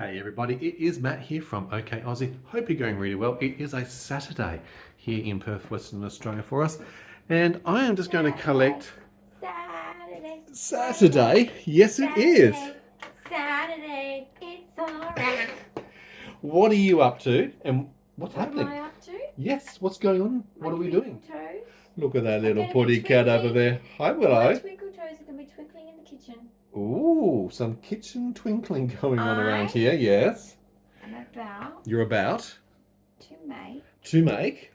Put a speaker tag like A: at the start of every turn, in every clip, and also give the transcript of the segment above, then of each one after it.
A: Hey everybody, it is Matt here from OK Aussie. Hope you're going really well. It is a Saturday here in Perth, Western Australia for us. And I am just going to collect... Saturday? Yes it is.
B: Saturday, it's alright.
A: What are you up to? And what's happening?
B: What am I up to?
A: Yes, what's going on? What are we doing?
B: Toes.
A: Look at that little puddy cat over there. Hi Willow.
B: My twinkle toes are going to be twinkling in the kitchen.
A: Ooh, some kitchen twinkling going on around here, yes.
B: I'm about...
A: You're about?
B: To make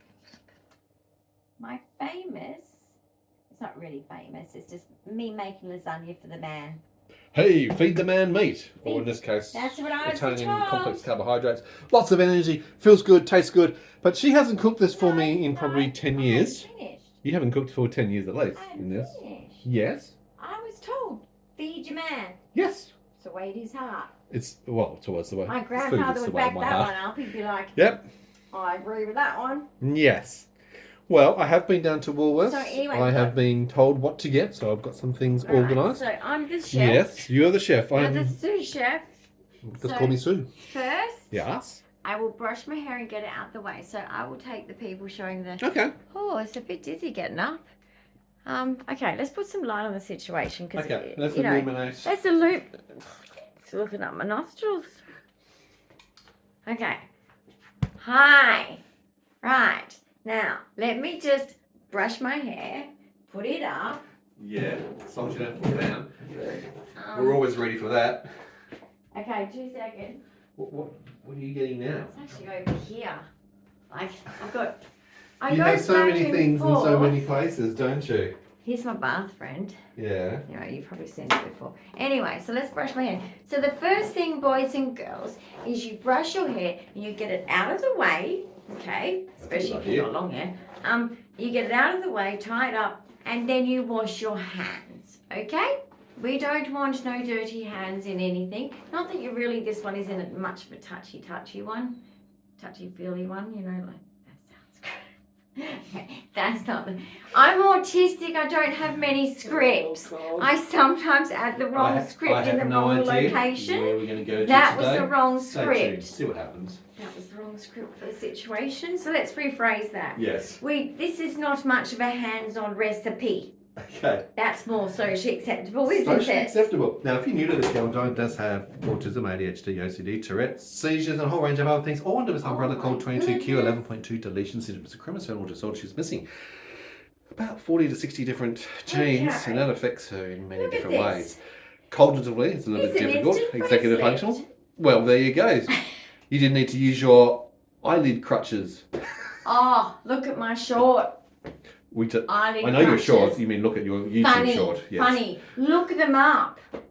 B: my famous... It's not really famous, it's just me making lasagna for the man.
A: Hey, feed the man meat. Or in this case,
B: that's what I was
A: Italian
B: told.
A: complex carbohydrates. Lots of energy, feels good, tastes good. But she hasn't cooked this for me in probably 10 years. You haven't cooked for 10 years at least in this.
B: Finished.
A: Yes.
B: I was told, feed your man.
A: Yes.
B: It's the way it is heart.
A: It's always the way.
B: My grandfather would back that one up. He'd be like,
A: yep.
B: I agree with that one.
A: Yes. Well, I have been down to Woolworths.
B: So anyway,
A: I have been told what to get, so I've got some things organised.
B: So I'm the chef.
A: Yes, you're the chef.
B: I'm the sous chef.
A: Just call me Sue.
B: First,
A: yes.
B: I will brush my hair and get it out the way. So I will take the people showing the...
A: Okay.
B: Oh, it's a bit dizzy getting up. Okay, let's put some light on the situation. Cause
A: okay, let's illuminate.
B: Let's illuminate. It's looking up my nostrils. Okay. Hi. Right. Now, let me just brush my hair, put it up.
A: Yeah, as long as you don't fall down. We're always ready for that.
B: Okay, 2 seconds.
A: What are you getting now?
B: It's actually over here. Like,
A: You have so many things in so many places, don't you?
B: Here's my bath friend.
A: Yeah.
B: You know, you've probably seen it before. Anyway, so let's brush my hair. So the first thing, boys and girls, is you brush your hair and you get it out of the way, okay? Especially if you've got long hair. You get it out of the way, tie it up, and then you wash your hands, okay? We don't want no dirty hands in anything. Not that you really, this one isn't much of a touchy-touchy one. Touchy-feely one, you know, like, that sounds good. That's not the... I'm autistic, I don't have many scripts. I sometimes add the wrong script in the wrong location.
A: Where we're going to go
B: that
A: today.
B: was the wrong script.
A: See what happens.
B: That was the wrong script for the situation. So let's rephrase that.
A: Yes.
B: This is not much of a hands-on recipe.
A: Okay.
B: That's more socially acceptable, isn't it?
A: Socially acceptable. Now, if you're new to this channel, Diane does have autism, ADHD, OCD, Tourette's, seizures, and a whole range of other things, all under this umbrella called 22q 11.2 deletion syndrome. It's a chromosomal disorder. She's missing about 40 to 60 different genes, and that affects her in many different ways. Cognitively, it's a little bit difficult. Executive functional. Well, there you go. You didn't need to use your eyelid crutches.
B: Oh, look at my short.
A: I know you're short. You mean look at your YouTube short. Yes. Funny.
B: Look them up. Funny.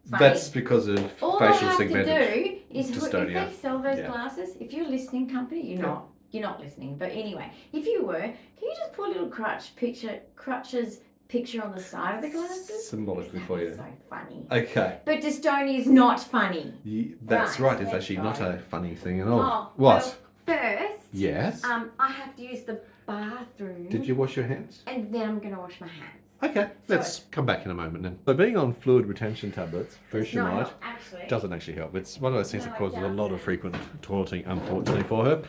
A: That's because of facial segmented
B: All I have to do is
A: dystonia.
B: If they sell those glasses, if you're listening, company, you're not listening. But anyway, if you were, can you just put a little crutches picture on the side of the glasses?
A: Symbolically for you.
B: So funny.
A: Okay.
B: But dystonia is not funny.
A: That's right. It's actually not a funny thing at all.
B: Oh,
A: what?
B: Well, first.
A: Yes.
B: I have to use the bathroom.
A: Did you wash your hands?
B: And then I'm going to wash my hands.
A: Okay, let's come back in a moment then. So being on fluid retention tablets, first you might,
B: actually.
A: Doesn't actually help. It's one of those things that causes a lot of frequent toileting, unfortunately, for her.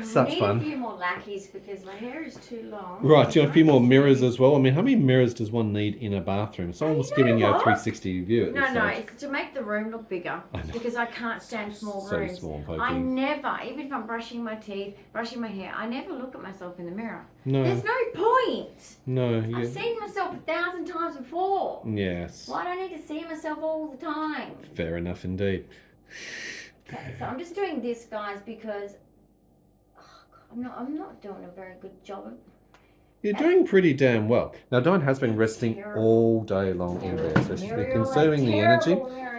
A: Such fun.
B: I need a few more lackeys because my hair is too long.
A: Right, do you want a few more mirrors as well? I mean, how many mirrors does one need in a bathroom? Someone's giving you a 360 view at this stage.
B: It's to make the room look bigger because I can't stand small rooms.
A: So small,
B: I never, even if I'm brushing my teeth, brushing my hair, I never look at myself in the mirror. No. There's no point.
A: No.
B: I've seen myself 1,000 times before.
A: Yes.
B: Why do I need to see myself all the time?
A: Fair enough indeed.
B: Okay, so I'm just doing this, guys, because I'm not doing a very good job of...
A: You're doing pretty damn well. Now, Diane has been resting all day long in there, so she's been conserving the energy.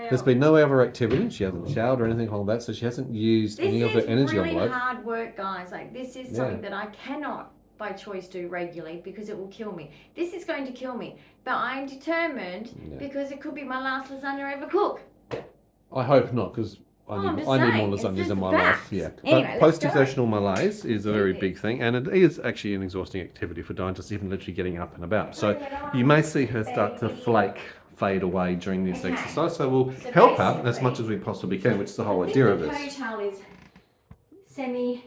A: There's been no other activity. She hasn't showered or anything like that, so she hasn't used any of her energy envelope.
B: This is really hard work, guys. Like, this is something that I cannot, by choice, do regularly because it will kill me. This is going to kill me, but I'm determined because it could be my last lasagna I ever cook.
A: I hope not, because I need more lasagnas in my life. Yeah. Anyway, but post-exertional malaise is a very big thing, and it is actually an exhausting activity for Diane, just even literally getting up and about. So you may see her start to flake fade away during this
B: Okay.
A: exercise. So we'll
B: So
A: help her as
B: basically-
A: much as we possibly can, which is the whole
B: I think
A: idea of
B: the
A: this.
B: ponytail is semi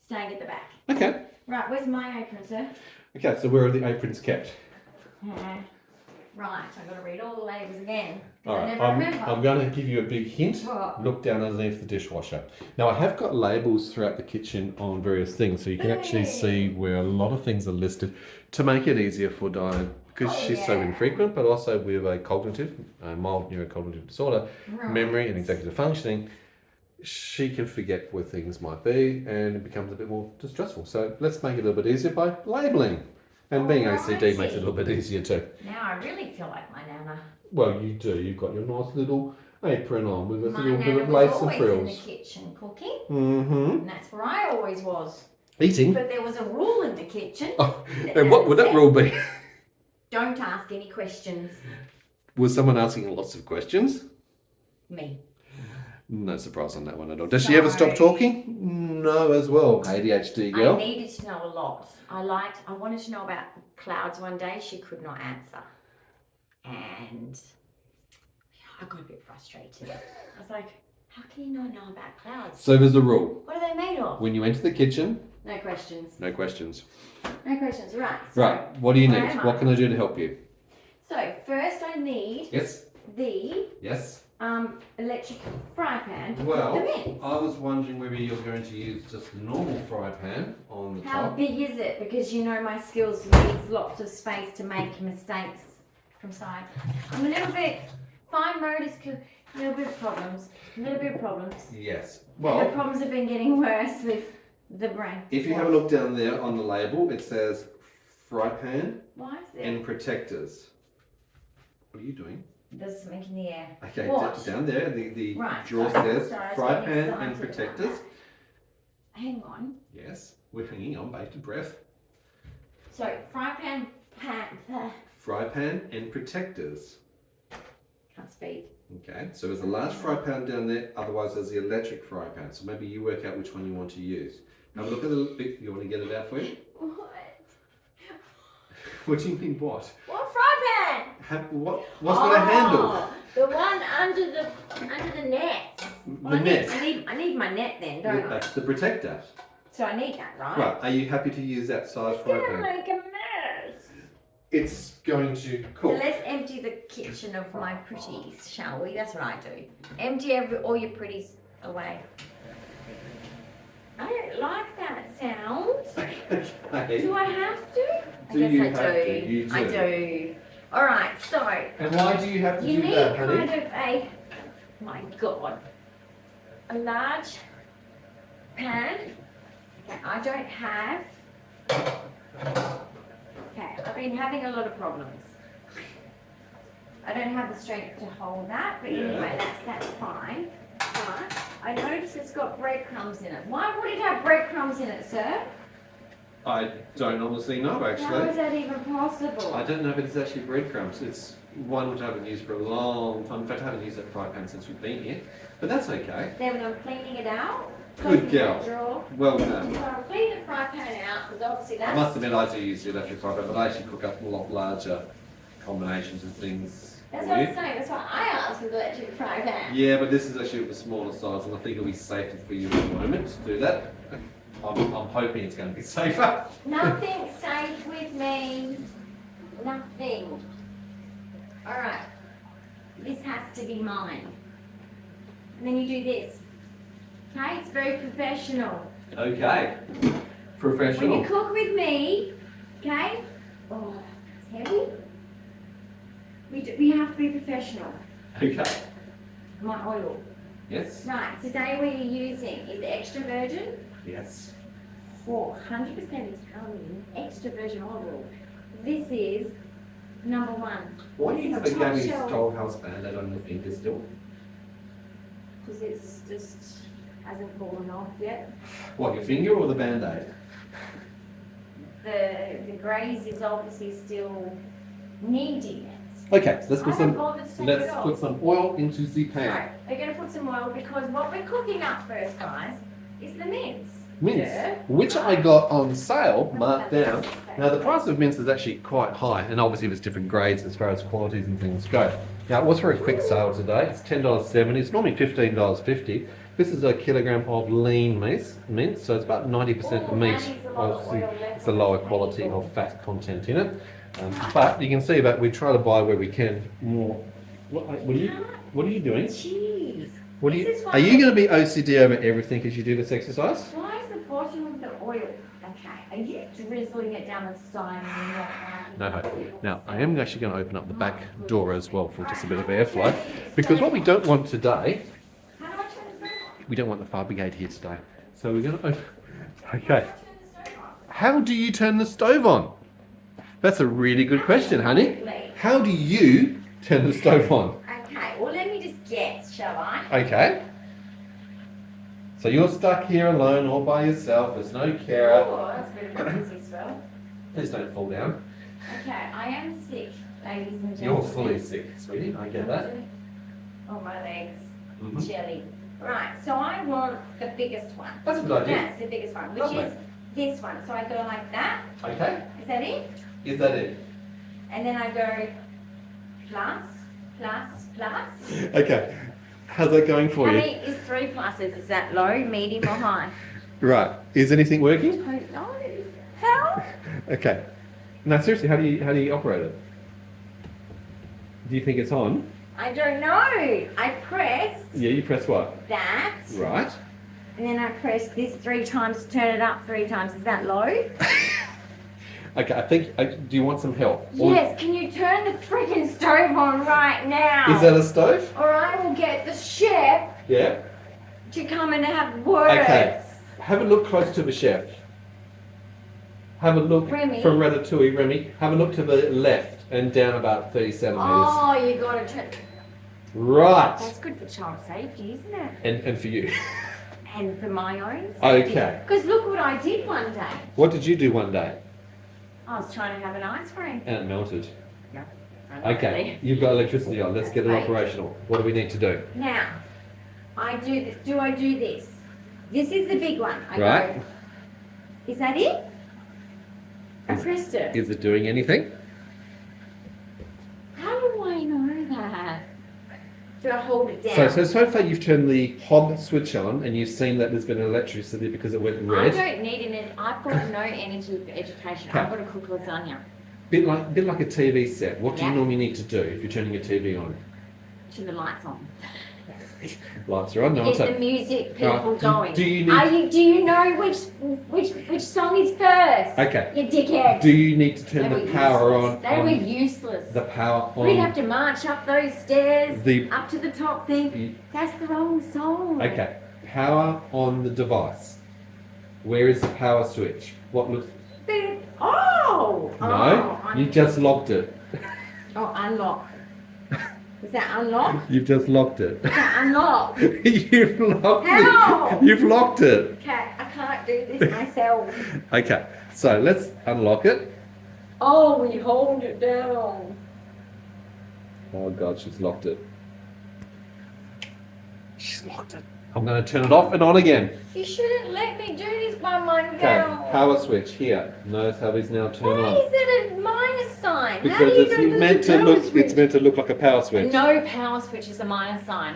B: staying at the back.
A: Okay.
B: Right, where's my apron, sir?
A: Okay, so where are the aprons kept?
B: Right, I've got to read all the labels again. 'Cause
A: All
B: I
A: right,
B: never remember.
A: I'm going to give you a big hint.
B: What?
A: Look down underneath the dishwasher. Now, I have got labels throughout the kitchen on various things, so you can actually see where a lot of things are listed to make it easier for Diane, because she's so
B: yeah.
A: infrequent, but also with a mild neurocognitive disorder,
B: Right.
A: memory and executive functioning, she can forget where things might be, and it becomes a bit more distressful. So let's make it a little bit easier by labelling. And being OCD makes it a little bit easier too.
B: Now I really feel like my nana.
A: Well, you do. You've got your nice little apron on with a
B: My
A: little bit
B: nana
A: of
B: was
A: lace and
B: always in the
A: frills.
B: kitchen cooking,
A: Mm-hmm.
B: and that's where I always was.
A: Eating.
B: But there was a rule in the kitchen.
A: Oh, and what would that rule be?
B: Don't ask any questions.
A: Was someone asking lots of questions?
B: Me.
A: No surprise on that one at all. Does she ever stop
B: Sorry.
A: talking? No, as well. ADHD girl.
B: I needed to know a lot. I wanted to know about clouds one day. She could not answer. And I got a bit frustrated. I was like, how can you not know about clouds?
A: So there's a rule.
B: What are they made of?
A: When you enter the kitchen,
B: No questions.
A: no questions.
B: No questions. Right. So,
A: Right. What do you
B: where
A: need?
B: am I?
A: What can I do to help you?
B: So first I need
A: Yes.
B: the
A: Yes.
B: electric fry pan to
A: Well,
B: cook them in.
A: I was wondering whether you're going to use just a normal fry pan on the
B: How
A: top.
B: big is it? Because you know my skills needs lots of space to make mistakes from side. I'm a little bit fine motors, a little bit of problems. A little bit of problems.
A: Yes.
B: And the
A: Well,
B: problems have been getting worse with the brain.
A: if you have a look down there on the label, it says fry pan
B: Why is there?
A: and protectors. What are you doing?
B: There's something in the air.
A: Okay,
B: What?
A: down there, the
B: Right,
A: drawer
B: sorry,
A: says
B: sorry, I was
A: fry
B: getting
A: pan and
B: excited about
A: protectors.
B: that. Hang on.
A: Yes, we're hanging on bated breath.
B: So fry pan,
A: Fry pan and protectors.
B: can't speak.
A: Okay, so there's a large fry pan down there, otherwise there's the electric fry pan. So maybe you work out which one you want to use. Have a look at the bit, you want to get it out for you?
B: What?
A: What do you mean what?
B: What fry pan?
A: What's got a handle?
B: The one under the net.
A: The net.
B: I need my net then, don't I?
A: That's the protector.
B: So I need that, right?
A: Right, are you happy to use that size
B: It's
A: fry
B: gonna
A: pan?
B: make a mess.
A: It's going to
B: So
A: cook.
B: let's empty the kitchen of my pretties, shall we? That's what I do. Empty all your pretties away. I don't like that sound.
A: Okay.
B: Do I have to?
A: Do you
B: I
A: have
B: do.
A: to? You
B: I
A: do.
B: do. All right. So
A: And why do you have to
B: you
A: do
B: need
A: that,
B: kind
A: honey?
B: of a, my God, a large pan. Okay, I don't have. Okay, I've been having a lot of problems. I don't have the strength to hold that, but anyway, that's fine. But I noticed it's got breadcrumbs in it. Why would it have breadcrumbs in it, sir?
A: I don't honestly know,
B: How is
A: actually.
B: that even possible?
A: I don't know if it's actually breadcrumbs. It's one which I haven't used for a long time. In fact, I haven't used that fry pan since we've been here. But that's okay.
B: Then when I'm cleaning it out,
A: Good
B: closing
A: girl.
B: that drawer.
A: Well done.
B: So I'll clean the fry pan out because obviously
A: I
B: that's.
A: must admit, I do use the electric fry pan, but I actually cook up a lot larger combinations of things.
B: That's
A: for
B: what
A: you.
B: I'm saying. That's why I asked for the electric fry pan.
A: Yeah, but this is actually of a smaller size, and I think it'll be safer for you at the moment to do that. I'm hoping it's going to be safer.
B: Nothing safe with me. Nothing. All right. This has to be mine. And then you do this. Okay, it's very professional.
A: Okay.
B: When
A: Professional.
B: you cook with me, okay? Oh, it's heavy. We have to be professional.
A: Okay.
B: My oil.
A: Yes.
B: Right, today we're using is extra virgin
A: Yes.
B: for 100% Italian extra virgin olive oil. This is number one.
A: Why do
B: This
A: you
B: is
A: have a
B: top
A: Gabby's
B: shelf.
A: dollhouse band-aid on your finger still?
B: Because it's just hasn't fallen off yet.
A: What, your finger or the band-aid?
B: The graze is obviously still needing it.
A: Okay, so let's
B: I
A: put
B: haven't
A: some
B: bothered to take
A: let's
B: it off.
A: put some oil into the
B: So,
A: pan.
B: we're going to put some oil because what we're cooking up first, guys, is the mince.
A: mince, which I got on sale, marked down. Now the price of mince is actually quite high, and obviously there's different grades as far as qualities and things go. Now it was for a quick sale today. It's $10.70. It's normally $15.50. This is a kilogram of lean mince, so it's about 90% meat. Obviously, it's a lower quality of fat content in it. But you can see that we try to buy where we can more. What are you doing?
B: Cheese.
A: Are you going to be OCD over everything as you do this exercise?
B: Why is the bottom of the oil? Okay, are you drizzling it down the side?
A: No. Now, I am actually going to open up the back door as well for just a bit of airflow, because what we don't want today, we don't want the fire brigade here today. So we're going to open. Okay. How do you turn the stove on? That's a really good question, honey. How do you turn the stove on?
B: Okay, well let me just guess, shall I?
A: Okay. So you're stuck here alone all by yourself. There's no carer.
B: Oh, that's a bit of a busy spell.
A: Please don't fall down.
B: Okay, I am sick, ladies and gentlemen.
A: You're fully sick, sweetie. I get that.
B: Oh, my legs.
A: Mhm.
B: Jelly. Right, so I want the biggest one.
A: That's a good idea.
B: That's the biggest one, which
A: Lovely.
B: is this one. So I go like that.
A: Okay.
B: Is that it?
A: Is that it?
B: And then I go plus, plus, plus.
A: Okay. How's that going for
B: How
A: you?
B: many is 3 pluses? Is that low, medium, or high?
A: Right. Is anything working?
B: Don't know. Help!
A: Okay. Now seriously, how do you operate it? Do you think it's on?
B: I don't know. I pressed
A: Yeah, you press what?
B: that,
A: Right.
B: and then I pressed this 3 times to turn it up 3 times. Is that low?
A: Okay, I think. Do you want some help? Or-
B: Yes. Can you turn the freaking stove on right now?
A: Is that a stove?
B: Or I will get the chef
A: Yeah.
B: to come and have words.
A: Okay. Have a look close to the chef. Have a look
B: Remy.
A: from Ratatouille, Remy. Have a look to the left and down about 30 centimetres.
B: Oh, you gotta turn.
A: Right.
B: That's good for child safety, isn't it?
A: And for you.
B: And for my own safety.
A: Okay.
B: Because look what I did one day.
A: What did you do one day?
B: I was trying to have an ice cream.
A: And it melted.
B: Yeah.
A: Okay. You've got electricity on. Let's get it
B: Right.
A: operational. What do we need to do?
B: Now, I do this. Do I do this? This is the big one. I
A: Right.
B: go, is that it? I pressed it.
A: Is it doing anything?
B: How do I know that? Do I hold it down?
A: So far you've turned the hob switch on and you've seen that there's been electricity because it went
B: I
A: red.
B: don't need an. I've got no energy for education. I've got to cook lasagna.
A: Bit like a TV set. What do you
B: Yeah.
A: normally need to do if you're turning your TV on?
B: Turn the lights on.
A: Lights are on. No,
B: Get
A: so
B: the music people
A: Right,
B: going.
A: do you need-
B: Do you know which song is first?
A: Okay.
B: You dickhead.
A: do you need to turn
B: They
A: the
B: were
A: power
B: useless.
A: on?
B: They were useless.
A: The power on.
B: We'd have to march up those stairs,
A: The-
B: up to the top thing.
A: Y-
B: That's the wrong song.
A: Okay. Power on the device. Where is the power switch? What looks?
B: Oh!
A: No. You just locked it.
B: Oh, unlock. Is that unlock?
A: You've just locked it.
B: Is that unlock?
A: You've locked
B: How?
A: it. You've locked it.
B: Okay, I can't do this myself.
A: Okay. So let's unlock it.
B: Oh, we hold it down.
A: Oh God, she's locked it. She's locked it. I'm going to turn it off and on again.
B: You shouldn't let me do this by myself.
A: Okay, power switch here. Notice how these now turn
B: Why
A: on.
B: is it a minus sign? How do
A: Because
B: you
A: it's
B: know there's
A: meant
B: a
A: to
B: power
A: look.
B: switch?
A: It's meant to look like a power switch.
B: No power switch is a minus sign.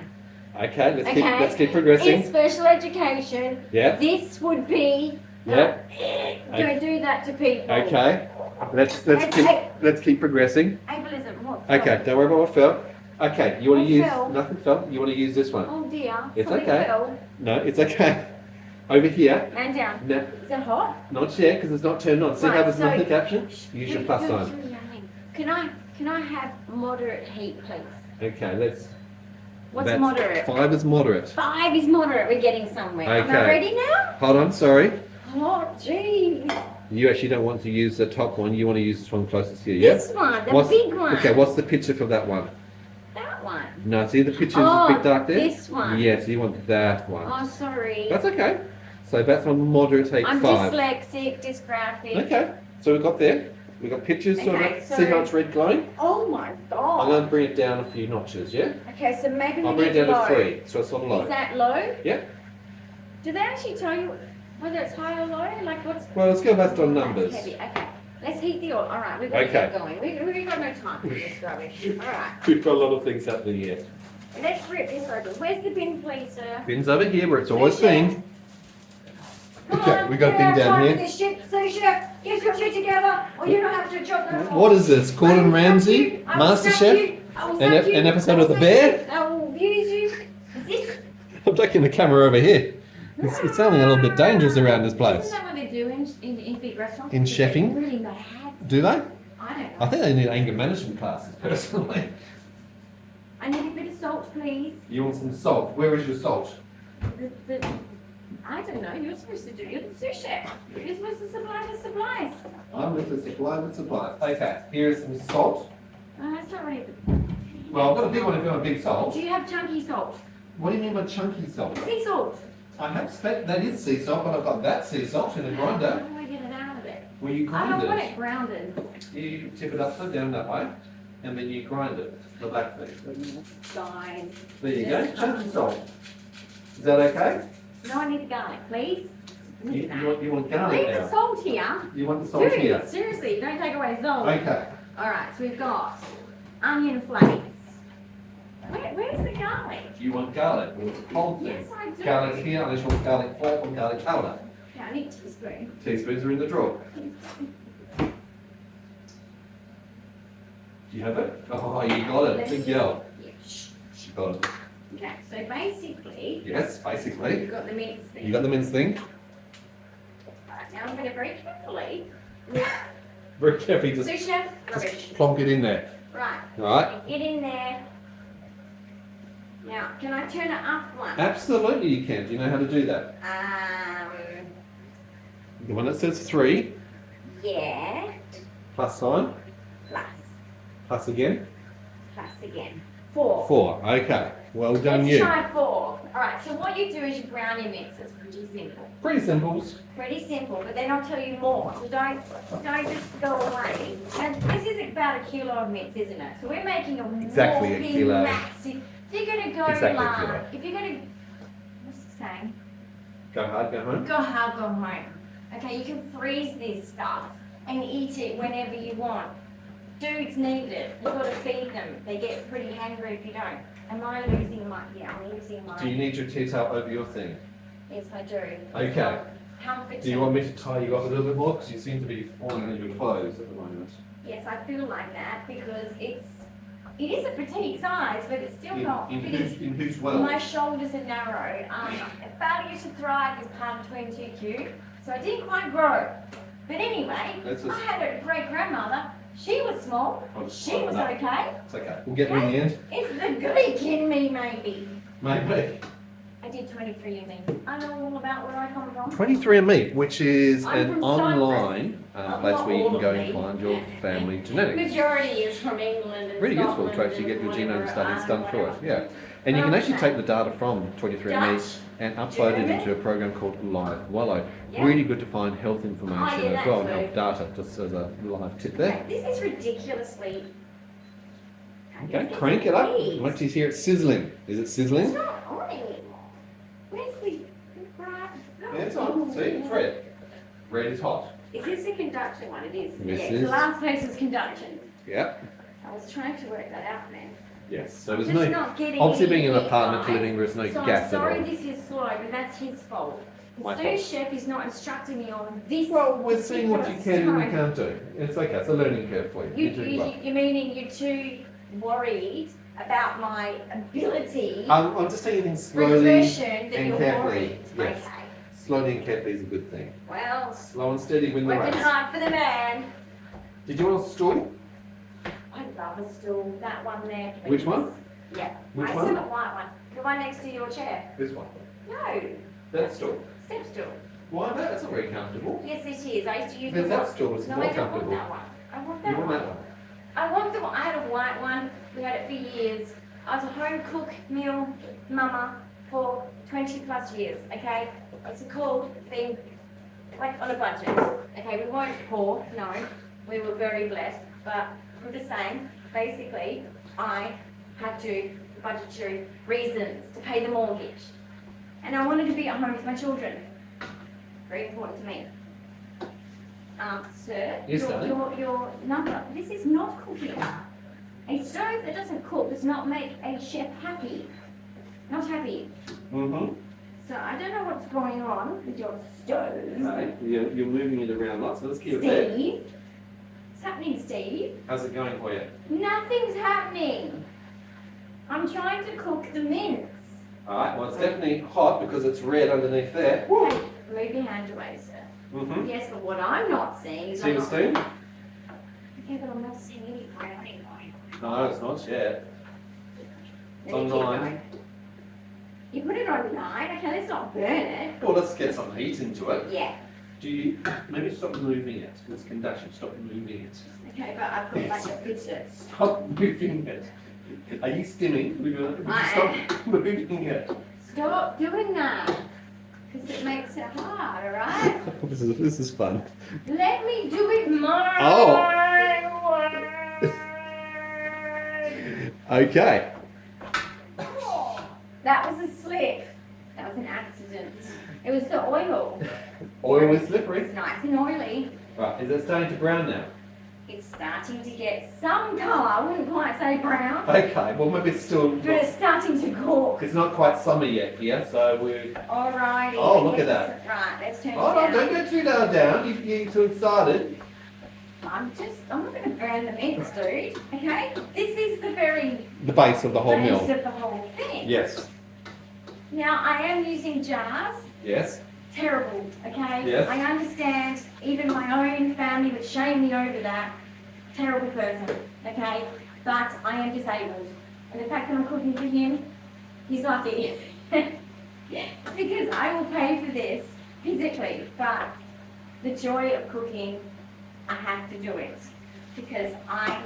A: Okay, let's
B: Okay.
A: let's keep progressing.
B: In special education,
A: Yeah.
B: this would be.
A: Yeah.
B: Don't do that to people.
A: Okay. Let's
B: Okay.
A: keep progressing.
B: Ableism. What?
A: Okay, don't worry about what fell. Okay, you want
B: What
A: to use
B: fell?
A: nothing fell. You want to use this one?
B: Oh dear.
A: It's
B: Something
A: okay.
B: fell.
A: No, it's okay. Over here.
B: Man down.
A: No,
B: Is that hot?
A: not yet because it's not turned on. See how
B: Right,
A: there's
B: so-
A: nothing caption? Use your plus
B: You're
A: sign.
B: yelling. Can I have moderate heat, please?
A: Okay, let's.
B: What's
A: that's-
B: moderate?
A: 5 is moderate.
B: 5 is moderate. We're getting somewhere. Am
A: Okay.
B: I ready now?
A: Hold on, sorry.
B: Oh, jeez.
A: You actually don't want to use the top one. You want to use this one closest here, yeah?
B: This one, the big one.
A: Okay, what's the picture for that one?
B: That one.
A: No, see the picture's
B: Oh,
A: a bit dark there?
B: this one.
A: Yes, you want that one.
B: Oh, sorry.
A: That's okay. So that's on moderate heat
B: I'm
A: 5.
B: dyslexic, dysgraphic.
A: Okay, so we've got there. We've got pictures, sort
B: Okay,
A: of.
B: so-
A: See how it's red glowing?
B: Oh my
A: I'm
B: god.
A: going to bring it down a few notches, yeah?
B: Okay, so maybe
A: I'll
B: we
A: bring it
B: get
A: down
B: low.
A: to 3, so it's on low.
B: Is that low?
A: Yeah?
B: Do they actually tell you? Whether it's high or low, like what's...
A: Well, let's go based on
B: That's
A: numbers.
B: heavy. Okay, let's heat the oil. All right, we've got to
A: Okay.
B: get going. We've got no time for this rubbish. All right,
A: We've got a lot of things happening here.
B: let's rip this open. Where's the bin, please, sir?
A: Bin's over here where it's always been.
B: Come
A: Okay,
B: on,
A: we got a
B: get
A: bin
B: out
A: down
B: time
A: here.
B: for this shit. So, chef, get your shit together, or you don't have to chop them.
A: What is this? Gordon Ramsay? Master Chef? An episode of The Bear?
B: I will abuse you. Is this...
A: I'm taking the camera over here. It's sounding a little bit dangerous around this place.
B: Isn't that what they do in big restaurants?
A: In
B: They get
A: chefing?
B: really mad.
A: Do they?
B: I don't know.
A: I think they need anger management classes, personally.
B: I need a bit of salt, please.
A: You want some salt? Where is your salt?
B: I don't know. You're supposed to do. You're the sous chef. You're supposed to supply the supplies.
A: I'm with the supply with supplies. Okay, here's some salt.
B: That's not really.
A: Well, I've got a big one if you want a big salt.
B: Do you have chunky salt?
A: What do you mean by chunky salt?
B: Sea salt.
A: I have that is sea salt, but I've got that sea salt in a
B: How
A: grinder.
B: do I get it out of it?
A: Where you
B: I
A: grind
B: don't want
A: it.
B: it grounded.
A: You tip it upside down that way, and then you grind it. The back thing.
B: Guys.
A: There you go. Chunky salt. Is that okay?
B: No, I need the garlic, please.
A: You want garlic
B: Leave the
A: now?
B: salt here.
A: You want the salt here?
B: Dude, seriously, don't take away the salt.
A: Okay.
B: Alright, so we've got onion flakes. Where's the garlic?
A: You want garlic? Well, it's a cold thing.
B: Yes, I do.
A: Garlic's here, unless you want garlic fork or garlic powder.
B: Yeah, I need a teaspoon.
A: Teaspoons are in the drawer. Do you have it? Oh, you got it. Big girl.
B: Yeah, shh.
A: She got it.
B: Okay, so basically,
A: Yes, basically.
B: you've got the mince thing.
A: You got the mince thing.
B: Right, now I'm going to very carefully.
A: Very carefully, just
B: Sous chef, rubbish.
A: plonk it in there.
B: Right,
A: Alright?
B: get in there. Now, can I turn it up one?
A: Absolutely you can. Do you know how to do that? The one that says 3,
B: Yeah.
A: plus sign,
B: Plus.
A: plus again.
B: Plus again. 4.
A: 4. Okay. Well done
B: Let's
A: you.
B: try 4. Alright, so what you do is you brown your mix. It's pretty simple.
A: Pretty simples.
B: Pretty simple, but then I'll tell you more. So don't just go away. And this is about 1 kilo of mince, isn't it? So we're making a
A: Exactly a
B: whopping
A: kilo.
B: massive. If you're gonna go
A: Exactly a
B: large,
A: kilo.
B: if you're gonna, what's it saying?
A: Go hard, go home.
B: Go hard, go home. Okay, you can freeze this stuff and eat it whenever you want. Dudes need it. You've got to feed them. They get pretty hungry if you don't. Am I losing my? Yeah, I'm losing my.
A: Do you need your tea towel over your thing?
B: Yes, I do.
A: Okay.
B: Comfort.
A: Do you want me to tie you up a little bit more? Because you seem to be falling in your clothes at the moment.
B: Yes, I feel like that because it is a petite size, but it's still not fitting.
A: In whose well?
B: My shoulders are narrow. Failure to thrive is part of 22Q, so I didn't quite grow. But anyway,
A: That's just-
B: I had a great grandmother. She was small.
A: I'll just
B: She
A: tie
B: was
A: it up.
B: okay.
A: It's okay. We'll get there in the end.
B: It's the Greek in me, maybe.
A: Maybe.
B: I did 23andMe. I know all about where I come from.
A: 23andMe, which is
B: I'm
A: an
B: from
A: online
B: Cyprus.
A: place
B: Not
A: where you
B: all
A: can
B: of
A: go
B: me.
A: and find your family genetics.
B: Majority is from England and
A: Really useful
B: Scotland
A: to actually get your
B: and
A: genome
B: whatever,
A: studies done for it,
B: whatever.
A: yeah. And you can actually
B: Okay.
A: take the data from 23andMe
B: Dutch,
A: and upload it
B: German.
A: into a program called Live Wallow.
B: Yeah.
A: Really good to find health information
B: Oh, yeah,
A: as well and
B: that
A: health data, just as a live tip there.
B: Okay, this is ridiculously.
A: Okay,
B: This is
A: crank it up.
B: please.
A: Alexis here, it's sizzling. Is it
B: It's
A: sizzling?
B: not on anymore. Where's the right? No.
A: Yeah, it's on. See, it's red. Red is hot.
B: Is this the conduction one? It is.
A: This
B: yeah,
A: is.
B: the last place was conduction.
A: Yeah.
B: I was trying to work that out, man.
A: Yes. So there's
B: Just
A: no.
B: not getting
A: Obviously, being in an
B: it,
A: apartment
B: guys.
A: living, there's no
B: So
A: gas
B: I'm sorry
A: at all.
B: this is slow, but that's his fault.
A: My
B: The
A: fault.
B: sous chef is not instructing me on this.
A: Well, we're seeing what you
B: particular
A: can and you
B: style.
A: can't do. It's okay. It's a learning curve for you. You're doing well.
B: You're meaning you're too worried about my ability
A: I'm just taking things slowly
B: progression that
A: and
B: you're
A: carefully.
B: worried.
A: Yes.
B: Okay.
A: Slowly and carefully is a good thing.
B: Well,
A: Slow and steady win the
B: working
A: race.
B: hard for the man.
A: Did you want a stool?
B: I love a stool. That one there. Please.
A: Which one?
B: Yeah.
A: Which
B: I
A: one?
B: said the white one. The one next to your chair.
A: This one.
B: No.
A: That stool.
B: Step stool.
A: Why that? That's not very comfortable.
B: Yes, it is. I used to use
A: But
B: the
A: that
B: one.
A: stool is
B: No,
A: more
B: I don't want
A: comfortable.
B: that one. I want
A: You
B: that
A: want
B: one.
A: that one?
B: I want the one. I had a white one. We had it for years. I was a home cook meal mama for 20 plus years. Okay, it's a cool thing, like on a budget. Okay, we weren't poor. No, we were very blessed. But I'm just saying, basically, I had to, for budgetary reasons, to pay the mortgage, and I wanted to be at home with my children. Very important to me. Sir,
A: Yes, darling.
B: your number. This is not cooking. A stove that doesn't cook does not make a chef happy. Not happy.
A: Mm-hmm.
B: So I don't know what's going on with your stove.
A: Okay. You're moving it around lots, so let's keep it there.
B: Steve. What's happening, Steve?
A: How's it going for you?
B: Nothing's happening. I'm trying to cook the mince.
A: Alright, well it's definitely hot because it's red underneath there. Woo.
B: Okay, move your hand away, sir.
A: Mm-hmm.
B: Yes, but what I'm not seeing is
A: See the steam?
B: Okay, but I'm not seeing any browning going.
A: No, it's not yet. It's on
B: Then you keep
A: 9.
B: going. You put it on 9, okay, let's not burn it.
A: Well, let's get some heat into it.
B: Yeah.
A: Do you maybe stop moving it? It's conduction. Stop moving it.
B: Okay, but I've got like a fidget.
A: Stop moving it. Are you stimming?
B: I
A: Stop moving it.
B: Stop doing that. Because it makes it hard, alright?
A: This is fun.
B: Let me do it my way.
A: Okay.
B: That was a slip. That was an accident. It was the oil.
A: Oil is slippery.
B: It's nice and oily.
A: Right, is it starting to brown now?
B: It's starting to get some colour. I wouldn't quite say brown.
A: Okay, well maybe it's still
B: But it's starting to cook.
A: it's not quite summer yet here, so we're
B: Alrighty.
A: Oh, look at that.
B: Right, let's turn it
A: Oh no,
B: down.
A: don't go too down. You're too excited.
B: I'm not going to burn the mince, dude. Okay? This is the very
A: The base of the whole
B: base
A: meal.
B: of the whole thing.
A: Yes.
B: Now, I am using jars.
A: Yes.
B: Terrible, okay?
A: Yes.
B: I understand even my own family would shame me over that. Terrible person, okay? But I am disabled. And the fact that I'm cooking for him, he's lucky. Because I will pay for this physically, but the joy of cooking, I have to do it. Because I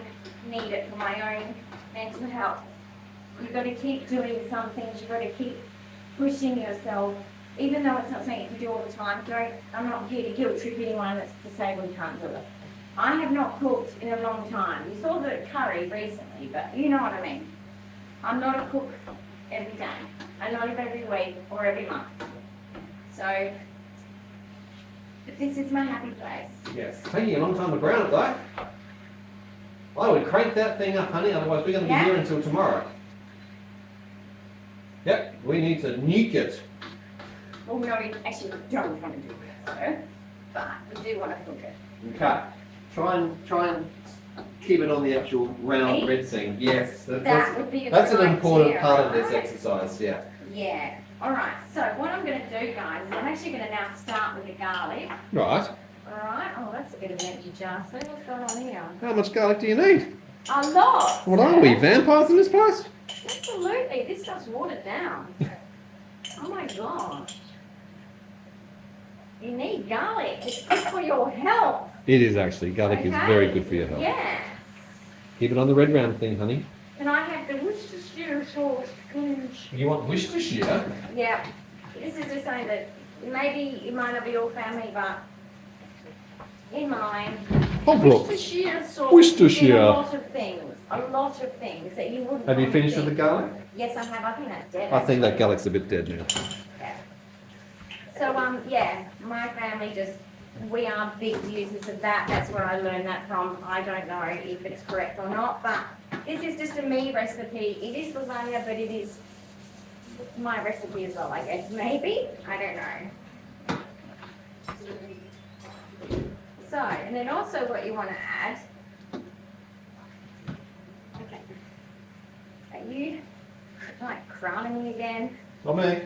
B: need it for my own mental health. You've got to keep doing some things, you've got to keep pushing yourself. Even though it's not something you can do all the time, I'm not here to guilt trip anyone that's disabled and can't do it. I have not cooked in a long time. You saw the curry recently, but you know what I mean. I'm not a cook every day, and not every week or every month. So, but this is my happy place.
A: Yes. It's taking a long time to brown it though. I would crank that thing up, honey, otherwise we're going to be
B: Yeah.
A: here until tomorrow. Yep, we need to nuke it.
B: Well, no, we actually don't want to do that, but we do want to cook it.
A: Okay. Try and keep it on the actual round
B: Meat?
A: red thing. Yes.
B: That would be a
A: That's
B: good
A: an important
B: idea,
A: part of this
B: right?
A: exercise, yeah.
B: Yeah. Alright, so what I'm going to do, guys, is I'm actually going to now start with the garlic.
A: Right.
B: Alright, oh, that's a bit of an empty jar. So what's going on here?
A: How much garlic do you need?
B: A lot!
A: What are we, vampires in this place?
B: Absolutely, this stuff's watered down. Oh my gosh. You need garlic. It's good for your health.
A: It is actually. Garlic is
B: Okay.
A: very good for your health.
B: Yeah.
A: Keep it on the red round thing, honey.
B: Can I have the Worcestershire sauce, please?
A: You want Worcestershire?
B: Yeah. This is just something that maybe it might not be your family, but in mine,
A: Oh, Brooks.
B: Worcestershire sauce
A: Worcestershire.
B: is in a lot of things. A lot of things that you wouldn't
A: Have you
B: want to
A: finished with the
B: think.
A: garlic?
B: Yes, I have. I think that's dead.
A: I think that garlic's a bit dead now.
B: Yeah. So, yeah, my family we are big users of that. That's where I learned that from. I don't know if it's correct or not, but this is just a me recipe. It is lasagna, but it is my recipe as well, I guess. Maybe? I don't know. So, and then also what you want to add. Okay. Are you like crowning me again?
A: Not me.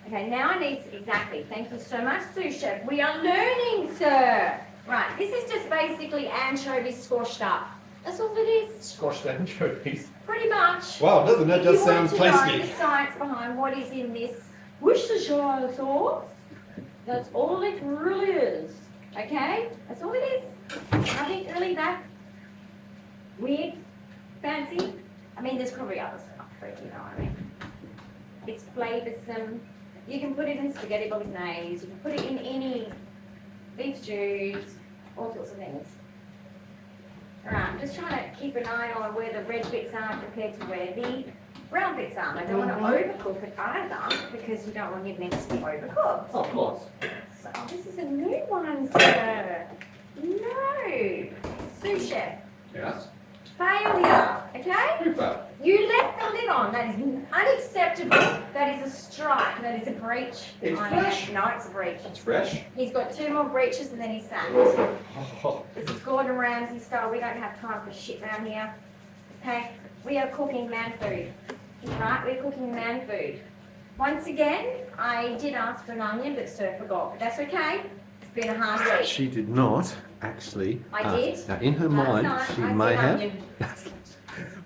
B: Okay, now I need, exactly, thank you so much, sous chef. We are learning, sir. Right, this is just basically anchovies squashed up. That's all it is,
A: Squashed anchovies.
B: pretty much.
A: Wow, doesn't that
B: If
A: just
B: you
A: sound
B: want to know
A: tasty?
B: the science behind what is in this Worcestershire sauce, that's all it really is. Okay? That's all it is. Nothing really that weird, fancy. I mean, there's probably other stuff, but you know what I mean. It's flavoursome. You can put it in spaghetti bolognese, you can put it in any beef stews, all sorts of things. Alright, I'm just trying to keep an eye on where the red bits are compared to where the brown bits are. I don't want to overcook it either because you don't want your mince to be overcooked.
A: Of course.
B: So So, oh, this is a new one, sir. No. Sous chef.
A: Yes.
B: Failure. Okay?
A: Who fell?
B: You left the lid on. That is unacceptable. That is a strike. That is a breach.
A: It's fresh.
B: No, it's a breach.
A: It's fresh.
B: He's got 2 more breaches and then he's sacked.
A: Oh.
B: This is Gordon Ramsay style. We don't have time for shit around here. Okay? We are cooking man food. Right? We're cooking man food. Once again, I did ask for an onion, but Sir forgot. But that's okay. It's been a hard week.
A: She did not actually.
B: I did.
A: Now, in her
B: Last
A: mind,
B: night,
A: she
B: I
A: may
B: said
A: have.
B: onion.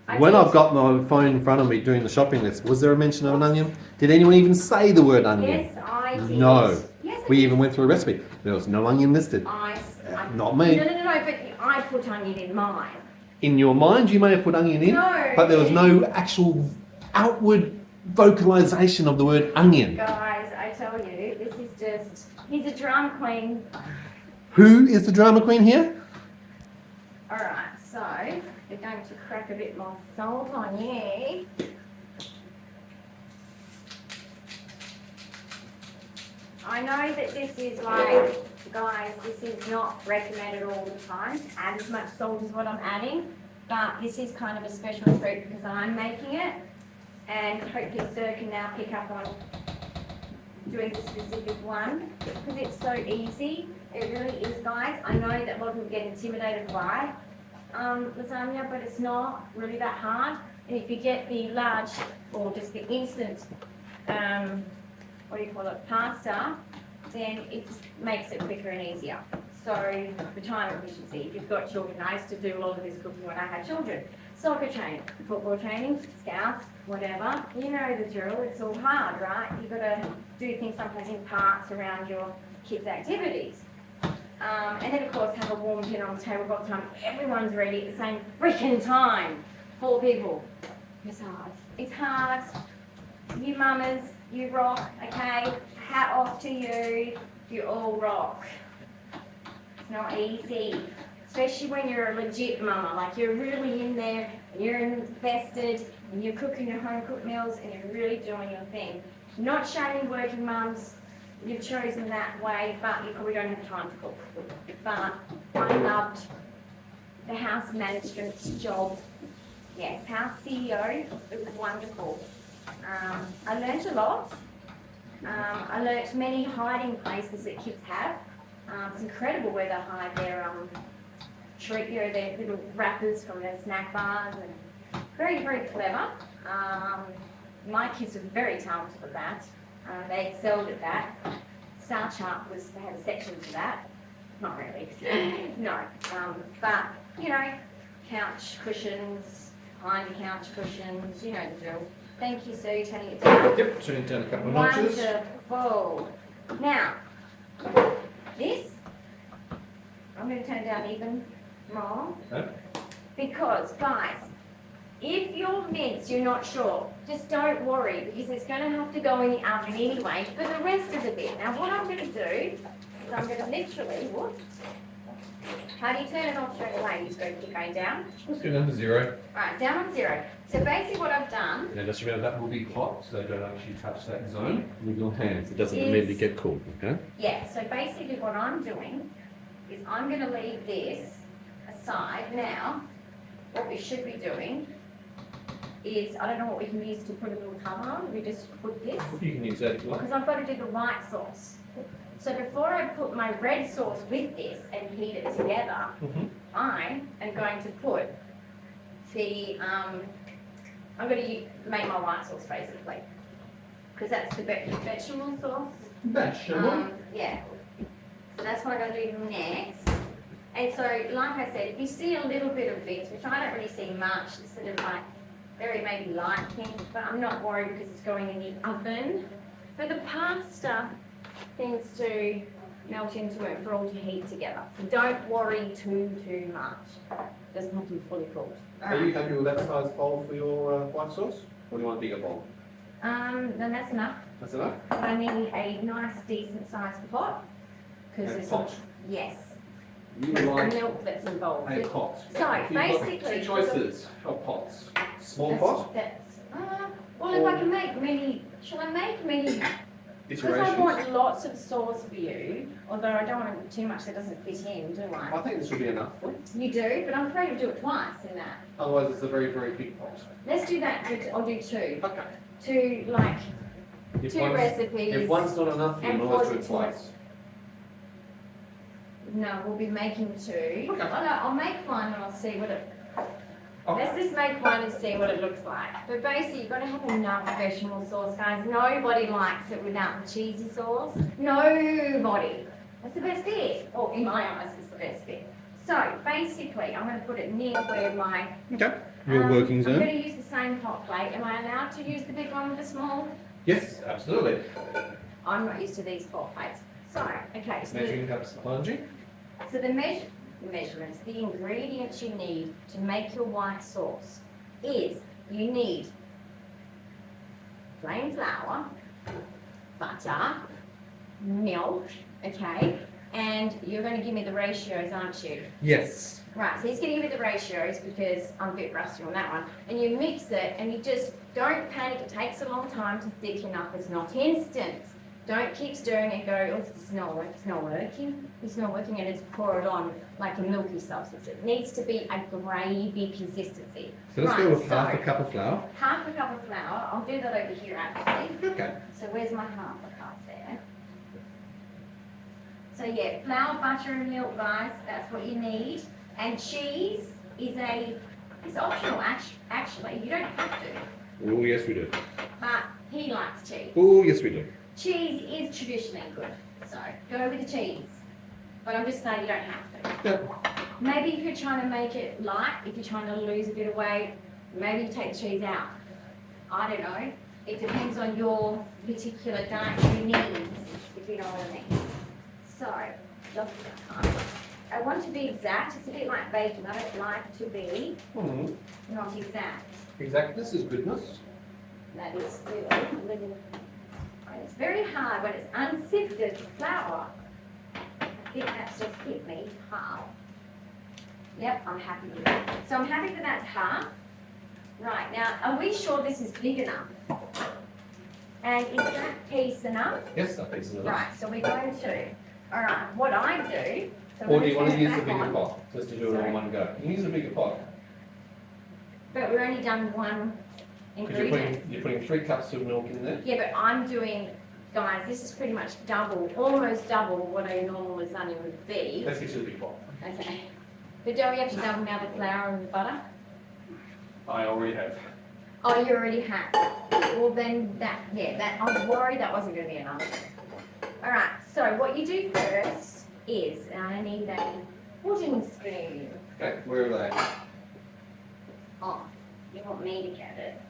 B: I
A: When
B: did.
A: I've got my phone in front of me doing the shopping list, was there a mention of an onion? Did anyone even say the word onion?
B: Yes, I did.
A: No.
B: Yes, I
A: We
B: did.
A: even went through a recipe. There was no onion listed. Not me.
B: No, but I put onion in mine.
A: In your mind, you may have put onion in,
B: No.
A: but there was no actual outward vocalization of the word onion.
B: Guys, I tell you, this is just, he's a drama queen.
A: Who is the drama queen here?
B: Alright, so we're going to crack a bit more salt on you. I know that this is like, guys, this is not recommended all the time. Add as much salt as what I'm adding, but this is kind of a special treat because I'm making it. And hopefully Sir can now pick up on doing the specific one because it's so easy. It really is, guys. I know that a lot of people get intimidated by lasagna, but it's not really that hard. And if you get the large or just the instant, pasta, then it just makes it quicker and easier. So for time efficiency, if you've got children, I used to do a lot of this cooking when I had children. Soccer training, football training, scouts, whatever. You know the drill, it's all hard, right? You've got to do things sometimes in parts around your kids' activities. And then of course have a warm dinner on the table by the time everyone's ready at the same freaking time. 4 people. It's hard. It's hard. You mamas, you rock, okay? Hat off to you. You all rock. It's not easy. Especially when you're a legit mama, like you're really in there, and you're invested, and you're cooking your home cooked meals, and you're really doing your thing. Not shaming working mums, you've chosen that way, but you probably don't have time to cook. But I loved the house management's job. Yes, house CEO, it was wonderful. I learned a lot. I learnt many hiding places that kids have. It's incredible where they hide their their little wrappers from their snack bars, and very, very clever. My kids were very talented at that. They excelled at that. Star Chart they had a section for that. Not really. No. But, you know, couch cushions, behind the couch cushions, you know the drill. Thank you, sir, you're turning it down.
A: Yep, turning it down a couple of notches.
B: Wonderful. Now, this, I'm going to turn it down even more.
A: Okay.
B: Because, guys, if your mince, you're not sure, just don't worry because it's going to have to go in the oven anyway for the rest of the bit. Now, what I'm going to do is I'm going to literally, how do you turn it off straight away? You just go keep going down.
A: Let's go down to 0.
B: Right, down on 0. So basically what I've done
A: Now just remember that will be hot, so don't actually touch that zone with your hands. It doesn't
B: Is-
A: immediately get cool, okay?
B: Yeah, so basically what I'm doing is I'm going to leave this aside. Now, what we should be doing is, I don't know what we can use to put a little cover on. We just put this,
A: You can use that if you like.
B: because I've got to do the white sauce. So before I put my red sauce with this and heat it together, I am going to put the, I'm going to make my white sauce basically, because that's the vegetable sauce.
A: Bechamel.
B: Yeah. So that's what I'm going to do next. And so, like I said, if you see a little bit of bits, which I don't really see much, it's sort of like very maybe light pink, but I'm not worried because it's going in the oven. For the pasta, things to melt into it for all to heat together. So don't worry too much. It doesn't have to be fully cooked.
A: Are you happy with that size bowl for your white sauce? Or do you want a bigger bowl?
B: Then that's enough.
A: That's enough?
B: I need a nice, decent sized pot. Because
A: And
B: there's
A: pot.
B: Yes.
A: You
B: There's the
A: like
B: milk that's involved.
A: a pot.
B: So,
A: You've got
B: basically-
A: 2 choices of pots. Small pot,
B: Well, if I can make many, shall I make many Because I want lots of sauce for you, although I don't want too much that doesn't fit in, do I?
A: I think this will be enough.
B: You do, but I'm afraid to do it twice in that.
A: Otherwise, it's a very, very big pot.
B: Let's do that, I'll do 2.
A: Okay.
B: 2, like,
A: If
B: 2
A: one's-
B: recipes.
A: If one's not enough, you can
B: and
A: always do
B: pause
A: it
B: it
A: twice.
B: No, we'll be making 2.
A: Okay.
B: Oh, no, I'll make one and I'll see what it...
A: Okay.
B: Let's just make one and see what it looks like. But basically, you've got to have enough vegetable sauce, guys. Nobody likes it without the cheesy sauce. Nobody. That's the best bit. Or in my eyes, it's the best bit. So, basically, I'm going to put it near where my...
A: Okay. Your working
B: I'm
A: zone.
B: going to use the same hot plate. Am I allowed to use the big one with the small?
A: Yes, absolutely.
B: I'm not used to these hot plates. So, okay. So
A: Measuring cups, laundry.
B: So the measurements, the ingredients you need to make your white sauce is you need plain flour, butter, milk, okay? And you're going to give me the ratios, aren't you?
A: Yes.
B: Right, so he's going to give me the ratios because I'm a bit rusty on that one. And you mix it and you just don't panic. It takes a long time to thicken up. It's not instant. Don't keep stirring and go, oh, it's not working. It's not working, and just pour it on like a milky substance. It needs to be a gravy consistency.
A: So let's go with half a cup of flour.
B: Half a cup of flour. I'll do that over here actually.
A: Okay.
B: So where's my half a cup there? So yeah, flour, butter and milk, guys. That's what you need. And cheese is optional actually. You don't have to.
A: Oh, yes, we do.
B: But he likes cheese.
A: Oh, yes, we do.
B: Cheese is traditionally good, so go with the cheese. But I'm just saying you don't have to.
A: Yep.
B: Maybe if you're trying to make it light, if you're trying to lose a bit of weight, maybe you take the cheese out. I don't know. It depends on your particular dietary needs, if you know what I mean. So, just I want to be exact. It's a bit like baking. I don't like to be not exact.
A: Exactness is goodness.
B: That is still it's very hard when it's unsifted flour. I think that's just hit me half. Yep, I'm happy with that. So I'm happy that that's half. Right, now, are we sure this is big enough? And is that piece enough?
A: Yes, that piece is enough.
B: Right, so we're going to, all right, what I do... So
A: Or do you want to
B: turn it
A: use the
B: back
A: bigger
B: on.
A: pot? Just to do it all in one go. You can use a bigger pot.
B: But we've only done one
A: Because
B: ingredient.
A: you're putting 3 cups of milk in there.
B: Yeah, but I'm doing, guys, this is pretty much double, almost double what a normal lasagna would be.
A: Let's get you the big pot.
B: Okay. But don't we have to double now the flour and the butter?
A: I already have.
B: Oh, you already have. Well then I was worried that wasn't going to be enough. Alright, so what you do first is, I need a wooden spoon.
A: Okay, where are they?
B: Oh, you want me to get it?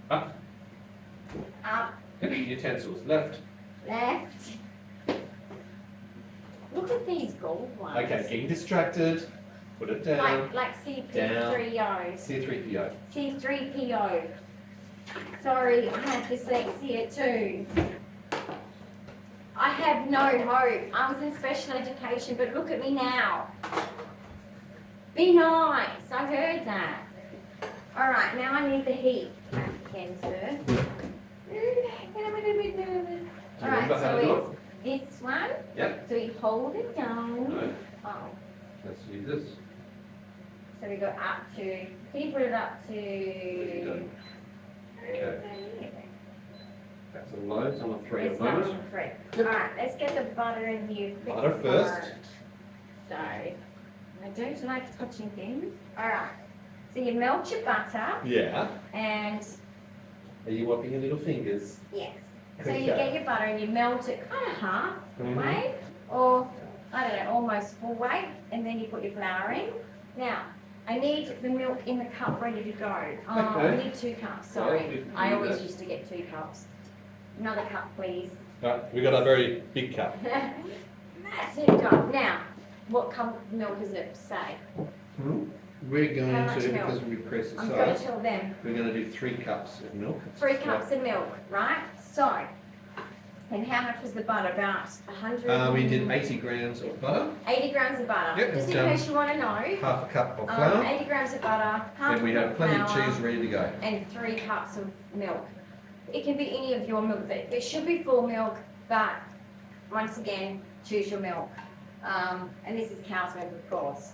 A: Up.
B: Up,
A: Yep, utensils. Left.
B: left. Look at these gold ones.
A: Okay, getting distracted. Put it down.
B: Like CP3O.
A: C3PO.
B: C3PO. Sorry, I had dyslexia too. I have no hope. I was in special education, but look at me now. Be nice. I heard that. All right, now I need the heat. Again, sir. I'm a little bit nervous. All right, so it's this one.
A: Yep.
B: So you hold it down.
A: No.
B: Oh.
A: Let's use this.
B: So we go up to. Can you put it up to?
A: Okay. That's a low. It's on a 3 at
B: It's
A: the
B: not
A: moment.
B: on 3. All right, let's get the butter in here. quick
A: Butter first.
B: start. So, I don't like touching things. All right. So you melt your butter
A: Yeah.
B: and
A: Are you wiping your little fingers?
B: yes. So
A: Okay.
B: you get your butter and you melt it kind of half
A: Mhm.
B: way or I don't know, almost full way, and then you put your flour in. Now, I need the milk in the cup ready to go. Oh,
A: Okay.
B: I need 2 cups, sorry.
A: Well, you
B: I
A: do
B: always
A: that.
B: used to get 2 cups. Another cup, please.
A: Right, we got a very big cup.
B: Massive cup. Now, what cup of milk does it say?
A: We're going
B: How much
A: to,
B: milk?
A: because we press the
B: I'm going to
A: size,
B: tell them.
A: we're going to do 3 cups of milk.
B: 3 cups of milk, right? So, and how much was the butter? About 100?
A: We did 80 grams of butter,
B: 80 grams of butter.
A: Yep,
B: Just in
A: done.
B: case you want to know.
A: half a cup of flour,
B: 80 grams of butter, half
A: and we
B: a
A: have
B: cup
A: plenty
B: of
A: of
B: flour,
A: cheese ready to go.
B: and 3 cups of milk. It can be any of your milk. It should be full milk. But once again, choose your milk. And this is cow's milk, of course.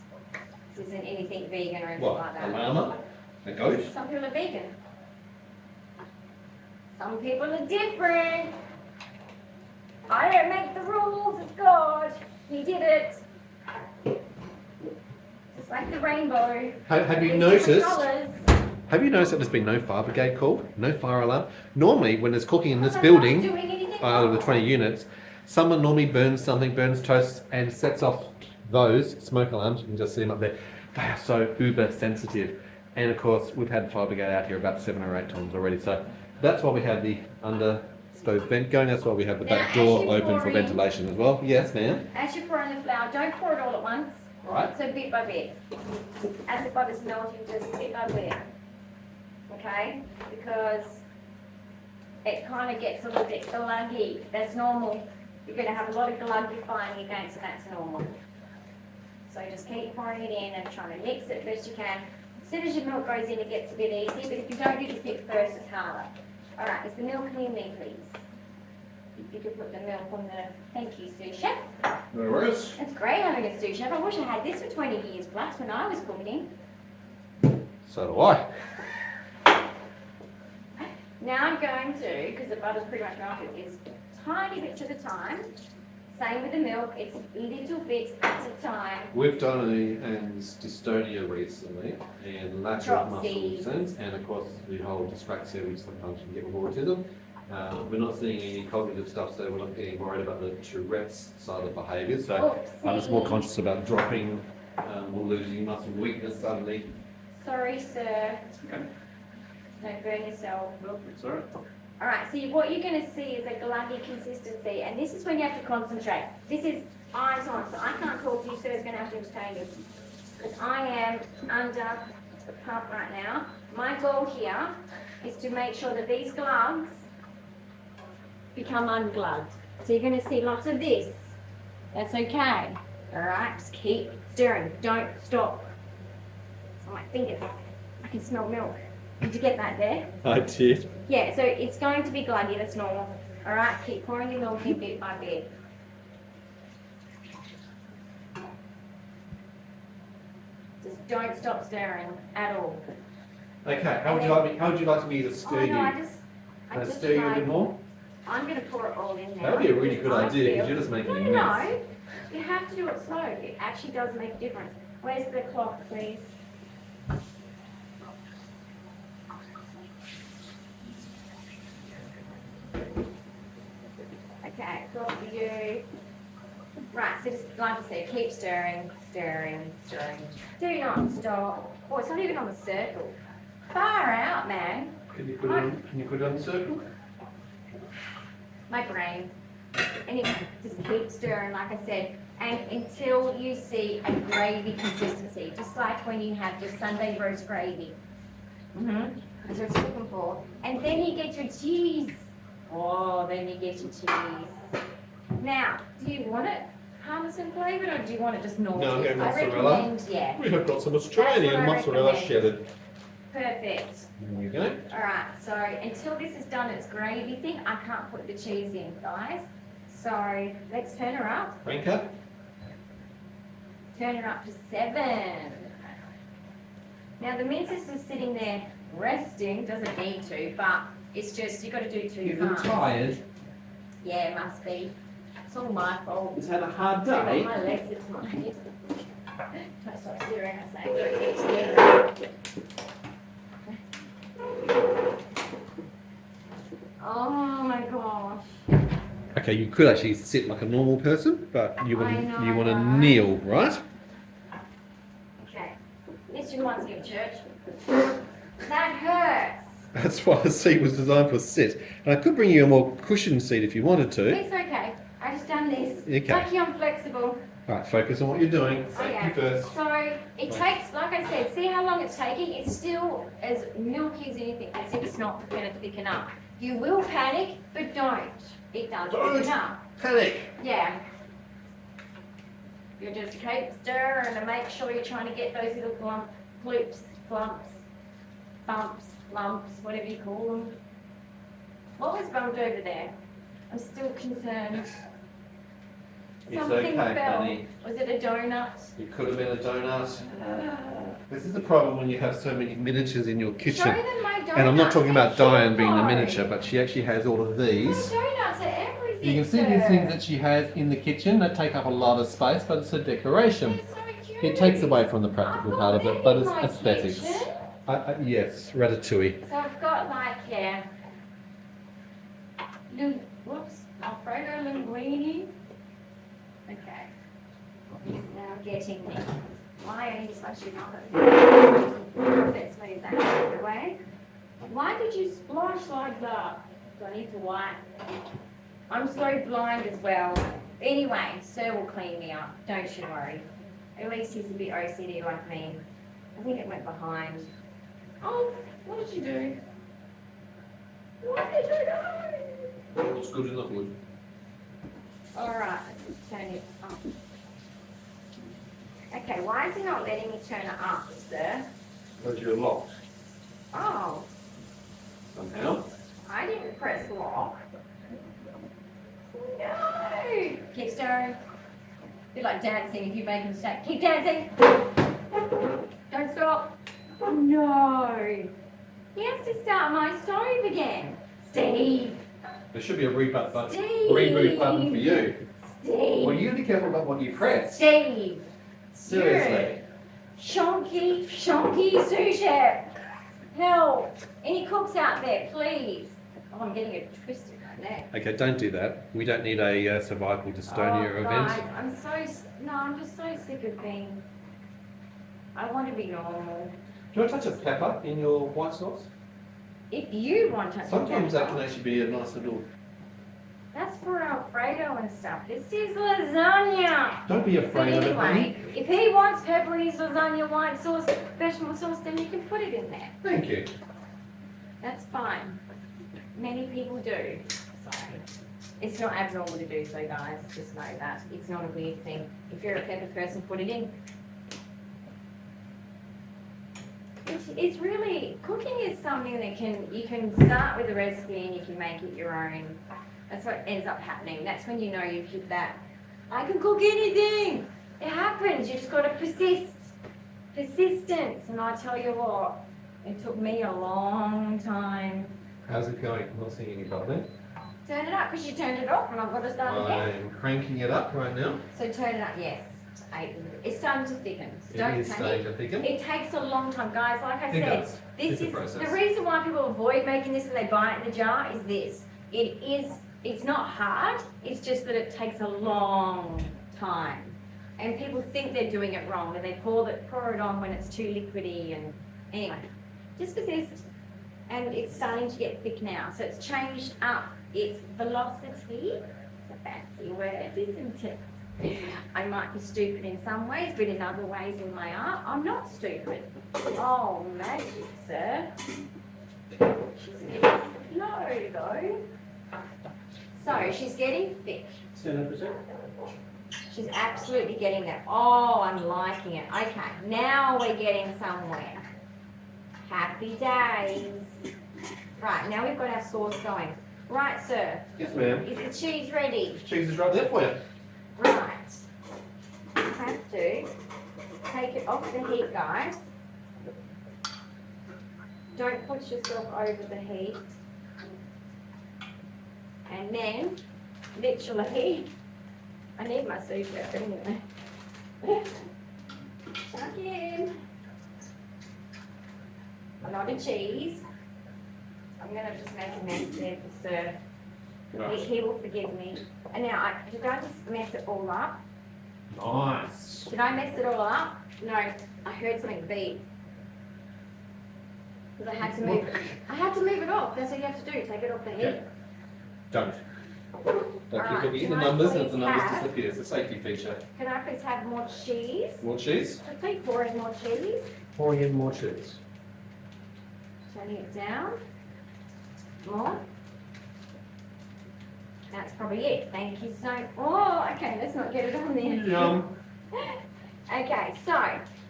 B: This isn't anything vegan or anything like that.
A: A llama? A goat?
B: Some people are vegan. Some people are different. I don't make the rules, it's God. He did it. Just like the rainbow.
A: Have you noticed? Have you noticed that there's been no fire brigade called? No fire alarm? Normally, when there's cooking in this building, out of the 20 units, someone normally burns something, burns toast, and sets off those smoke alarms. You can just see them up there. They are so uber sensitive. And of course, we've had fire brigade out here about 7 or 8 times already. So that's why we have the under stove vent going. That's why we have the back door open for ventilation as well. Yes, ma'am.
B: As you pour in the flour, don't pour it all at once.
A: Right.
B: So bit by bit. As the butter's melting, just bit by bit. Okay? Because it kind of gets a little bit gluggy. That's normal. You're going to have a lot of gluggy flying against, and that's normal. So just keep pouring it in and trying to mix it best you can. As soon as your milk goes in, it gets a bit easy, but if you don't do this bit first, it's harder. Alright, is the milk near me, please? If you could put the milk on the... Thank you, sous chef.
A: No worries.
B: It's great having a sous chef. I wish I had this for 20 years plus when I was cooking.
A: So do I.
B: Now I'm going to, because the butter's pretty much melted, is tiny bits at a time. Same with the milk, it's little bits at a time.
A: We've done a dystonia recently, and lateral muscle sense, and of course the whole dyspraxia we sometimes can get with autism. We're not seeing any cognitive stuff, so we're not getting worried about the Tourette's side of behaviour. So I'm just more conscious about dropping or losing muscle weakness suddenly.
B: Sorry, sir.
A: Okay.
B: Don't burn yourself.
A: No, it's alright.
B: Alright, so what you're going to see is a gluggy consistency, and this is when you have to concentrate. This is eyes on, so I can't talk to you, so it's going to have to entertain you. Because I am under the pump right now. My goal here is to make sure that these glugs become unglugged. So you're going to see lots of this. That's okay. Alright, just keep stirring. Don't stop. It's on my fingers. I can smell milk. Did you get that there?
A: I did.
B: Yeah, so it's going to be gluggy, that's normal. Alright, keep pouring your milk in bit by bit. Just don't stop stirring at all.
A: Okay, how would you like me to stir you?
B: No, I just
A: stir you a bit more?
B: I'm going to pour it all in now.
A: That would be a really good idea, because you're just making a mess.
B: No, you have to do it slow. It actually does make a difference. Where's the cloth, please? Okay, cloth for you. Right, so just like I said, keep stirring, stirring, stirring. Do not stop. Oh, it's not even on the circle. Far out, man.
A: Can you put it on the circle?
B: My brain. Anyway, just keep stirring, like I said, and until you see a gravy consistency, just like when you have your Sunday roast gravy. That's what it's looking for. And then you get your cheese. Oh, then you get your cheese. Now, do you want it parmesan flavored or do you want it just normal?
A: No, I'm going mozzarella.
B: I recommend, yeah.
A: We have got some Australian mozzarella shredded.
B: Perfect.
A: There you go.
B: Alright, so until this is done its gravy thing, I can't put the cheese in, guys. So let's turn her up.
A: Crank up.
B: Turn her up to 7. Now the mince is just sitting there resting, doesn't need to, but it's just, you've got to do 2
A: You've
B: times.
A: been tired.
B: Yeah, it must be. It's all my fault.
A: It's had a hard
B: I've
A: day.
B: got my legs into my head. Don't stop stirring, I say. Don't keep stirring. Oh my gosh.
A: Okay, you could actually sit like a normal person, but you want to kneel, right?
B: Okay. This reminds me of church. That hurts.
A: That's why the seat was designed for sit. And I could bring you a more cushioned seat if you wanted to.
B: It's okay. I just done this.
A: Okay.
B: Lucky I'm flexible.
A: Alright, focus on what you're doing. Safety first.
B: So it takes, like I said, see how long it's taking? It's still as milky as anything, as if it's not going to thicken up. You will panic, but don't. It does thicken up.
A: Panic.
B: Yeah. You just keep stirring and make sure you're trying to get those little glumps, bumps, lumps, whatever you call them. What was bumped over there? I'm still concerned.
A: It's
B: Something
A: okay,
B: fell.
A: honey.
B: Was it a donut?
A: It could have been a donut. This is the problem when you have so many miniatures in your
B: Show
A: kitchen.
B: them my donuts.
A: And I'm not talking about
B: They're
A: Diane being the
B: cute,
A: miniature, but she actually has all of
B: though.
A: these.
B: My donuts are everything.
A: You can see these things that she has in the kitchen that take up a lot of space, but it's a decoration.
B: They're so cute.
A: It takes away from the practical
B: I've
A: part of
B: got
A: it, but
B: them
A: it's
B: in my
A: aesthetics.
B: kitchen.
A: Yes, ratatouille.
B: So I've got like, yeah, Alfredo linguine. Okay. He's now getting me. Why are you such a mother? Let's move that out of the way. Why did you splash like that? Do I need to wipe? I'm so blind as well. Anyway, Sir will clean me up. Don't you worry. At least he's a bit OCD like me. I think it went behind. Oh, what did you do? What did you do?
A: It's good in the hood.
B: Alright, let's turn it up. Okay, why is he not letting me turn it up, sir?
A: Because you're locked.
B: Oh,
A: Somehow.
B: I didn't press lock. No! Keep stirring. Be like dancing if you make a mistake. Keep dancing! Don't stop. No! He has to start my stove again. Steve!
A: There should be a reboot button.
B: Steve!
A: Reboot button for you.
B: Steve!
A: Well, you gotta be careful about what you press.
B: Steve!
A: Seriously.
B: Shonky sous chef! Help! Any cooks out there, please? Oh, I'm getting it twisted right now.
A: Okay, don't do that. We don't need a cervical dystonia event.
B: Guys, I'm just so sick of being. I want to be normal.
A: Do you want a touch of pepper in your white sauce?
B: If you want to.
A: Sometimes that can actually be a nice little.
B: That's for Alfredo and stuff. This is lasagna.
A: Don't be
B: But
A: afraid of it, honey.
B: anyway, if he wants pepper in his lasagna white sauce, vegetable sauce, then you can put it in there.
A: Thank you.
B: That's fine. Many people do. So it's not abnormal to do so, guys. Just know that. It's not a weird thing. If you're a pepper person, put it in. It's really, cooking is something that you can start with a recipe and you can make it your own. That's what ends up happening. That's when you know you've hit that. I can cook anything. It happens. You just got to persist. Persistence. And I tell you what, it took me a long time.
A: How's it going? I'm not seeing any bubbling.
B: Turn it up because you turned it off and I've got to start again.
A: I'm cranking it up right now.
B: So turn it up, yes. It's starting to thicken. So
A: It
B: don't
A: is starting
B: panic.
A: to thicken.
B: It takes a long time, guys. Like I
A: It
B: said,
A: does.
B: this
A: It's a
B: is
A: process.
B: the reason why people avoid making this when they buy it in the jar is this. It's not hard. It's just that it takes a long time, and people think they're doing it wrong, and they pour it on when it's too liquidy. And anyway, just persist. And it's starting to get thick now, so it's changed up its velocity. It's a fancy word, isn't it? I might be stupid in some ways, but in other ways in my art, I'm not stupid. Oh, magic, sir. She's getting low, though. So, she's getting thick.
A: 7%.
B: She's absolutely getting there. Oh, I'm liking it. Okay, now we're getting somewhere. Happy days. Right, now we've got our sauce going. Right, sir.
A: Yes, ma'am.
B: Is the cheese ready?
A: Cheese is right there for you.
B: Right. You have to take it off the heat, guys. Don't put yourself over the heat. And then, literally, I need my soup wrap anyway. Chuck in a lot of cheese. I'm going to just make a mess there for Sir.
A: Right.
B: He will forgive me. And now, did I just mess it all up?
A: Nice.
B: Did I mess it all up? No, I heard something beep. Because I had to move it. I had to move it off. That's what you have to do. Take it off the heat.
A: Okay. Don't. Don't keep
B: Alright,
A: looking at the
B: can I
A: numbers and
B: please
A: the numbers
B: have-
A: disappear. It's a safety feature.
B: Can I please have more cheese?
A: More cheese?
B: Quickly pour in more cheese.
A: Pouring in more cheese.
B: Turning it down. More. That's probably it. Thank you so. Oh, okay. Let's not get it on there.
A: Yum.
B: Okay, so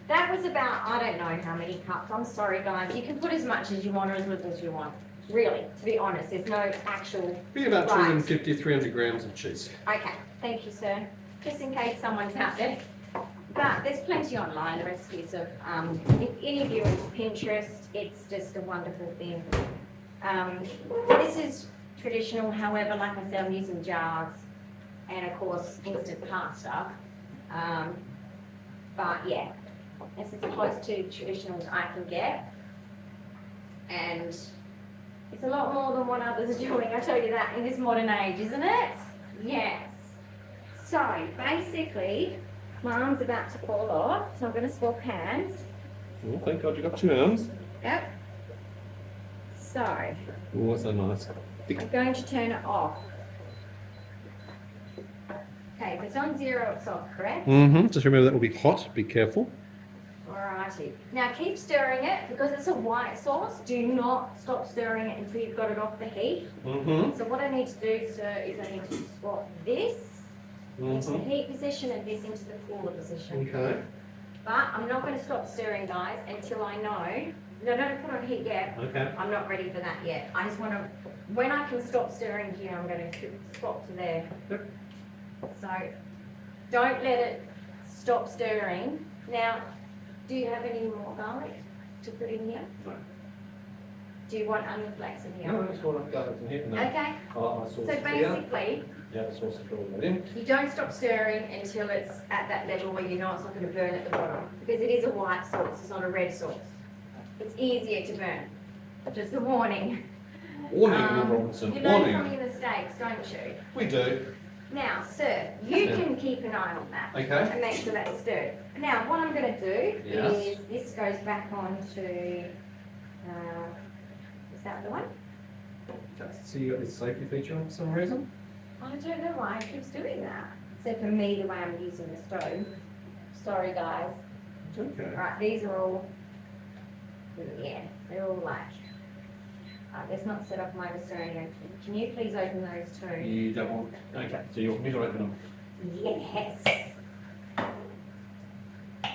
B: that was about, I don't know how many cups. I'm sorry, guys. You can put as much as you want or as little as you want. Really, to be honest, there's no actual.
A: Be about
B: Right.
A: 250, 300 grams of cheese.
B: Okay, thank you, sir. Just in case someone's out there. But there's plenty online recipes of, if any of you are into Pinterest, it's just a wonderful thing. This is traditional, however, like I said, I'm using jars and of course instant pasta. But yeah, this is as close to traditional as I can get. And it's a lot more than what others are doing, I tell you that, in this modern age, isn't it? Yes. So basically, my arm's about to fall off, so I'm going to swap hands.
A: Oh, thank God you got 2 arms.
B: Yep. So,
A: Oh, that's so nice.
B: I'm going to turn it off. Okay, if it's on 0, it's off, correct?
A: Mm-hmm. Just remember that will be hot. Be careful.
B: Alrighty. Now keep stirring it, because it's a white sauce. Do not stop stirring it until you've got it off the heat.
A: Mm-hmm.
B: So what I need to do, sir, is I need to swap this into the heat position and this into the cooler position.
A: Okay.
B: But I'm not going to stop stirring, guys, until I know. No, don't put on heat yet.
A: Okay.
B: I'm not ready for that yet. I just want to, when I can stop stirring here, I'm going to swap to there.
A: Yep.
B: So don't let it stop stirring. Now, do you have any more garlic to put in here?
A: No.
B: Do you want onion flakes in here?
A: No, that's what I've got in here. No.
B: Okay.
A: Oh, my sauce
B: So
A: is here.
B: basically,
A: Yeah, the sauce is all right in.
B: you don't stop stirring until it's at that level where you know it's not going to burn at the bottom. Because it is a white sauce, it's not a red sauce. It's easier to burn. Just a warning.
A: Warning, Robinson.
B: You learn
A: Warning.
B: from your mistakes, don't you?
A: We do.
B: Now, sir, you can keep an eye on that.
A: Okay.
B: And make sure that's stirred. Now, what I'm going to do
A: Yes.
B: is this goes back on to, is that the one?
A: So you got this safety feature on for some reason?
B: I don't know why it keeps doing that. Except for me, the way I'm using the stove. Sorry, guys.
A: It's okay.
B: Right, these are all, yeah, they're all like, let's not set off my stirring. Can you please open those two?
A: You don't want. Okay, so you want me to open them?
B: Yes.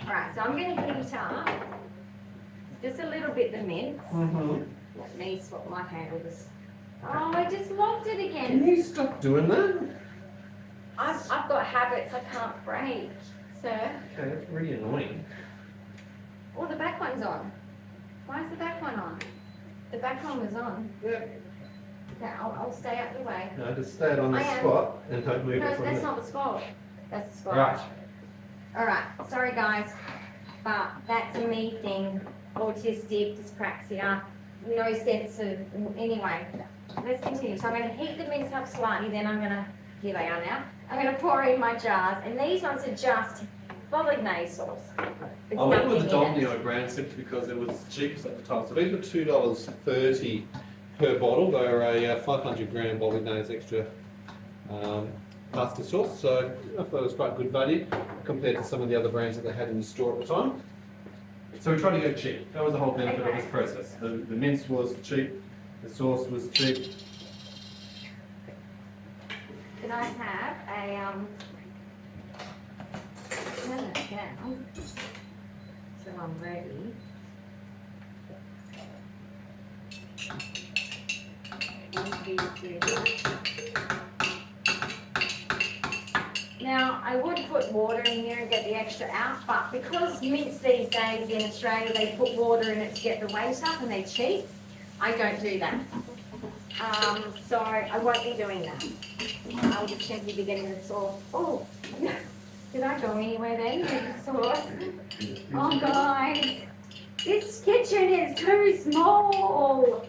B: Right, so I'm going to heat up just a little bit the mince.
A: Mm-hmm.
B: Let me swap my hand with this. Oh, I just locked it
A: Can
B: again.
A: you stop doing that?
B: I've got habits I can't break, sir.
A: Okay, that's really annoying.
B: Oh, the back one's on. Why is the back one on? The back one was on.
A: Yeah.
B: Okay, I'll stay out the way.
A: No, just stay it on the
B: I am.
A: spot and don't move
B: No,
A: it from
B: that's
A: there.
B: not the spot. That's the spot.
A: Right.
B: Alright, sorry guys, but that's a me thing. Autistic, dyspraxia, no sense of, anyway. Let's continue. So I'm going to heat the mince up slightly, then I'm going to, here they are now. I'm going to pour in my jars, and these ones are just bolognese sauce. There's
A: I went with the
B: nothing in it.
A: Domino brand simply because it was cheapest at the time. So these were $2.30 per bottle. They're a 500 gram bolognese extra pasta sauce. So I thought it was quite good value compared to some of the other brands that they had in the store at the time. So we tried to go cheap. That was the whole benefit of this process. The mince was cheap, the sauce was cheap.
B: Can I have a, turn it down, so I'm ready. Now, I would put water in here and get the extra out, but because mince these days in Australia, they put water in it to get the weight up and they're cheap, I don't do that. So I won't be doing that. I'll just simply be getting the sauce. Oh, did I go anywhere then with the sauce? Oh, guys, this kitchen is too small.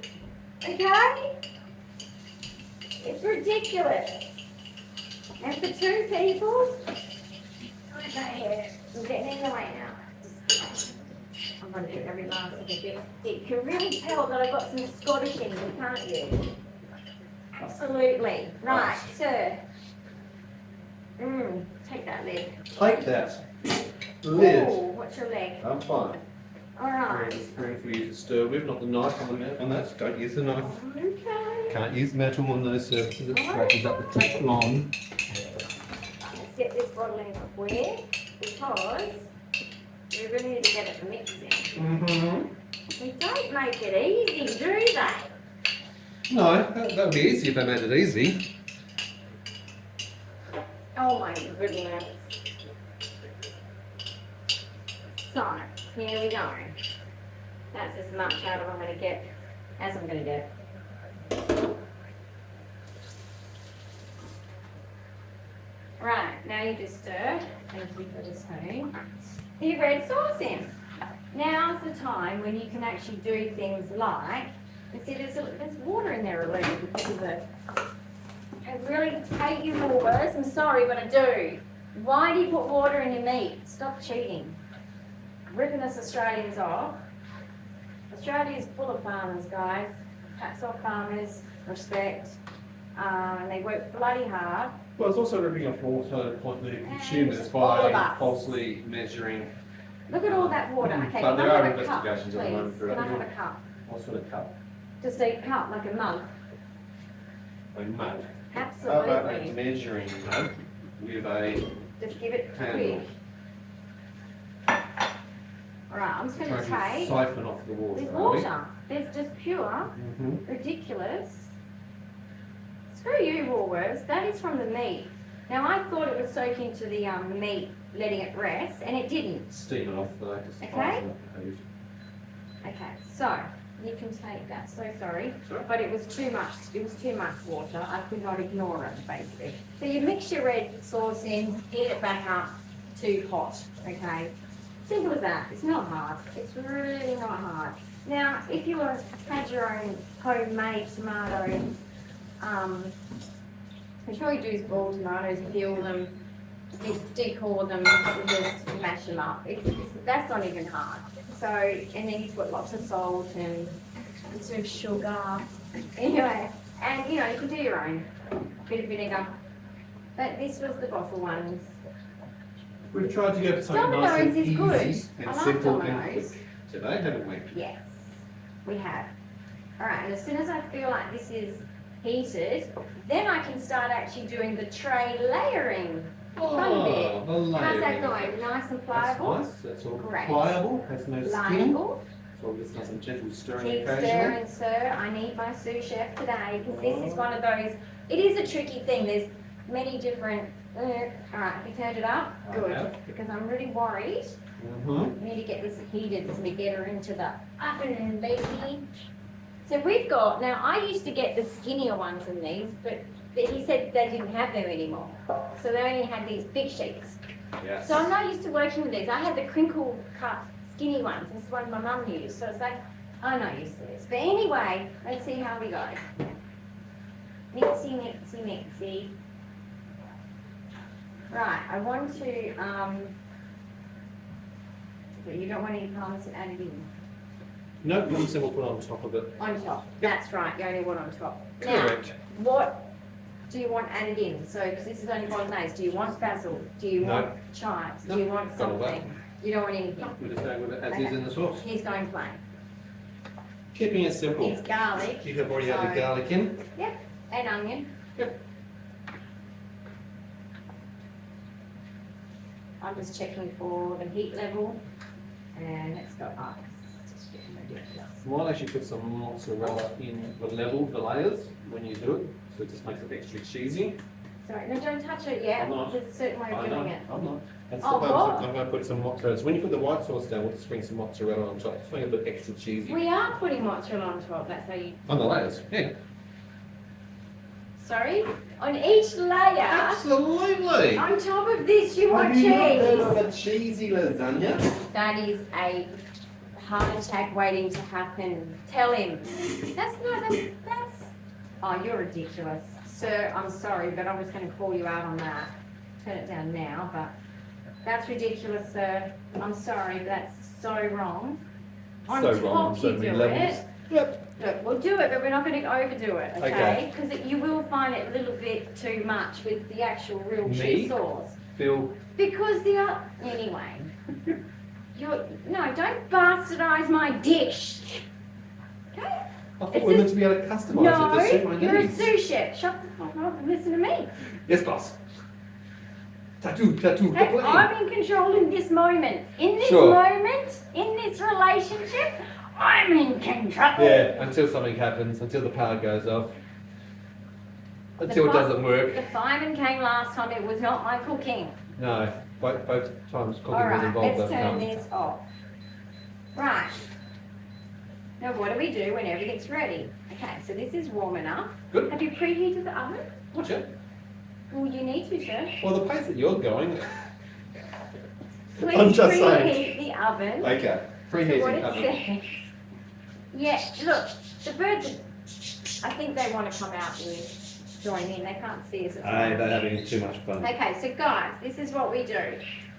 B: Okay? It's ridiculous. And for 2 people, okay, I'm getting in the way now. I'm going to do every last little bit. You can really tell that I've got some Scottish in me, can't you? Absolutely. Right, sir. Take that lid.
A: Take that. Lid.
B: Oh, what's your leg?
A: I'm fine.
B: All right.
A: There's a spoon for you to stir with, not the knife on that. Don't use the knife.
B: Okay.
A: Can't use metal on those surfaces. It scratches up the Teflon.
B: Let's get this bottle in quick because we really need to get it mixing.
A: Mm-hmm.
B: We don't make it easy, do they?
A: No, that would be easy if they made it easy.
B: Oh my goodness. So, here we go. That's as much out of I'm going to get as I'm going to get. Right, now you just stir. Thank you for the spoon. Your red sauce in. Now's the time when you can actually do things like, you see there's water in there already because of the, I really hate you Woolworths, I'm sorry but I do. Why do you put water in your meat? Stop cheating. Ripping us Australians off. Australia is full of farmers, guys. Hats off farmers, respect. And they work bloody hard.
A: Well, it's also ripping off water point the consumers
B: all of
A: by
B: us.
A: falsely measuring.
B: Look at all that water. Okay,
A: But
B: can
A: there
B: I
A: are
B: have a cup,
A: investigations at the moment
B: please?
A: for
B: Can I
A: that.
B: have a cup?
A: What sort of cup?
B: Just a cup, like a mug.
A: A mug. How about a
B: Absolutely.
A: measuring mug with a
B: Just give it
A: handle?
B: quick. Alright, I'm just going to
A: Trying to
B: take.
A: siphon off the water.
B: There's
A: are we?
B: water. There's just pure,
A: Mm-hmm.
B: ridiculous. Screw you, Woolworths. That is from the meat. Now I thought it would soak into the meat, letting it rest, and it didn't.
A: Steam it off though.
B: Okay. Okay, so you can take that. So sorry,
A: Sorry?
B: but it was too much. It was too much water. I could not ignore it, basically. So you mix your red sauce in, heat it back up to hot. Okay, simple as that. It's not hard. It's really not hard. Now, if you had your own homemade tomato, which all you do is boil tomatoes, peel them, decore them, and just mash them up. That's not even hard. So, and then you put lots of salt and some sugar. Anyway, and you know, you can do your own. Bit of vinegar. But this was the bottle ones.
A: We've tried to go for something
B: Domino's
A: nice and
B: is
A: easy
B: good.
A: and
B: I like
A: simple and
B: Domino's.
A: quick today, haven't we?
B: Yes, we have. Alright, and as soon as I feel like this is heated, then I can start actually doing the tray layering. Fun bit.
A: The layering.
B: How's that going? Nice and
A: That's
B: pliable?
A: nice. That's all
B: Great.
A: pliable. Has no skin.
B: Pliable.
A: So just does some gentle stirring
B: Keep
A: occasionally.
B: stirring, sir. I need my sous chef today because this is one of those. It is a tricky thing. There's many different. Alright, have you turned it up?
A: I
B: Good.
A: have.
B: Because I'm really worried.
A: Mm-hmm.
B: We need to get this heated so we get her into the oven, baby. So we've got, now I used to get the skinnier ones in these, but he said they didn't have them anymore. So they only had these big sheets.
A: Yes.
B: So I'm not used to working with these. I had the crinkle cut skinny ones. This is one my mum used. So it's like, I'm not used to this. But anyway, let's see how we go. Mixy, mixy, mixy. Right, I want to, but you don't want any parmesan added in.
A: No, Mum said we'll put it on top of it.
B: On top, that's right, you only want on top.
A: Correct.
B: Now, what do you want added in? So, because this is only bolognese, do you want basil? Do you
A: No.
B: want chives?
A: No,
B: Do you want
A: got all that.
B: something? You don't want anything?
A: We'll just go with it as
B: Okay.
A: is in the sauce.
B: He's going plain.
A: Keeping it simple.
B: It's garlic.
A: You have already had the
B: So-
A: garlic in.
B: Yep, and onion.
A: Yep.
B: I'm just checking for the heat level. And let's go up. It's just getting ridiculous.
A: Might actually put some mozzarella in the level, the layers, when you do it, so it just makes it extra cheesy.
B: Sorry, no, don't touch it yet.
A: I'm not.
B: There's a certain way of doing it.
A: I'm not. That's
B: Oh,
A: the purpose.
B: what?
A: I'm going to put some mozzarella. So when you put the white sauce down, we'll just bring some mozzarella on top. Just make it look extra cheesy.
B: We are putting mozzarella on top. That's how you.
A: On the layers, yeah.
B: Sorry, on each layer.
A: Absolutely.
B: On top of this, you want
A: Have you not heard
B: cheese.
A: of a cheesy lasagna?
B: That is a heart attack waiting to happen. Tell him. That's. Oh, you're ridiculous, sir. I'm sorry, but I was going to call you out on that. Turn it down now, but that's ridiculous, sir. I'm sorry, but that's so wrong. On
A: So
B: top,
A: wrong on so
B: you
A: many
B: do
A: levels.
B: it.
A: Yep.
B: Look, we'll do it, but we're not going to overdo it,
A: Okay.
B: okay? Because you will find it a little bit too much with the actual real
A: Me?
B: cheese sauce.
A: Phil.
B: Because anyway, no, don't bastardize my dish. Okay?
A: I thought
B: It's
A: we were meant
B: just-
A: to be able to customise it to suit my
B: No, you're a
A: needs.
B: sous chef. Shut the fuck up and listen to me.
A: Yes, boss. Tattoo,
B: Okay?
A: double
B: I'm in control in this moment. In this
A: Sure.
B: moment, in this relationship, I'm in control.
A: Yeah, until something happens, until the power goes off. Until it doesn't work.
B: The fireman came last time, it was not my cooking.
A: No, both times cooking was
B: Alright,
A: involved.
B: let's turn this off. Right. Now what do we do when everything's ready? Okay, so this is warm enough.
A: Good.
B: Have you preheated the oven?
A: Watch it.
B: Well, you need to, sir.
A: Well, the pace that you're going.
B: Please
A: I'm just
B: preheat
A: saying.
B: the oven.
A: Okay.
B: So what
A: Preheating
B: it
A: oven.
B: says. Yeah, look, the birds, I think they want to come out and join in. They can't see us.
A: They're having too much fun.
B: Okay, so guys, this is what we do.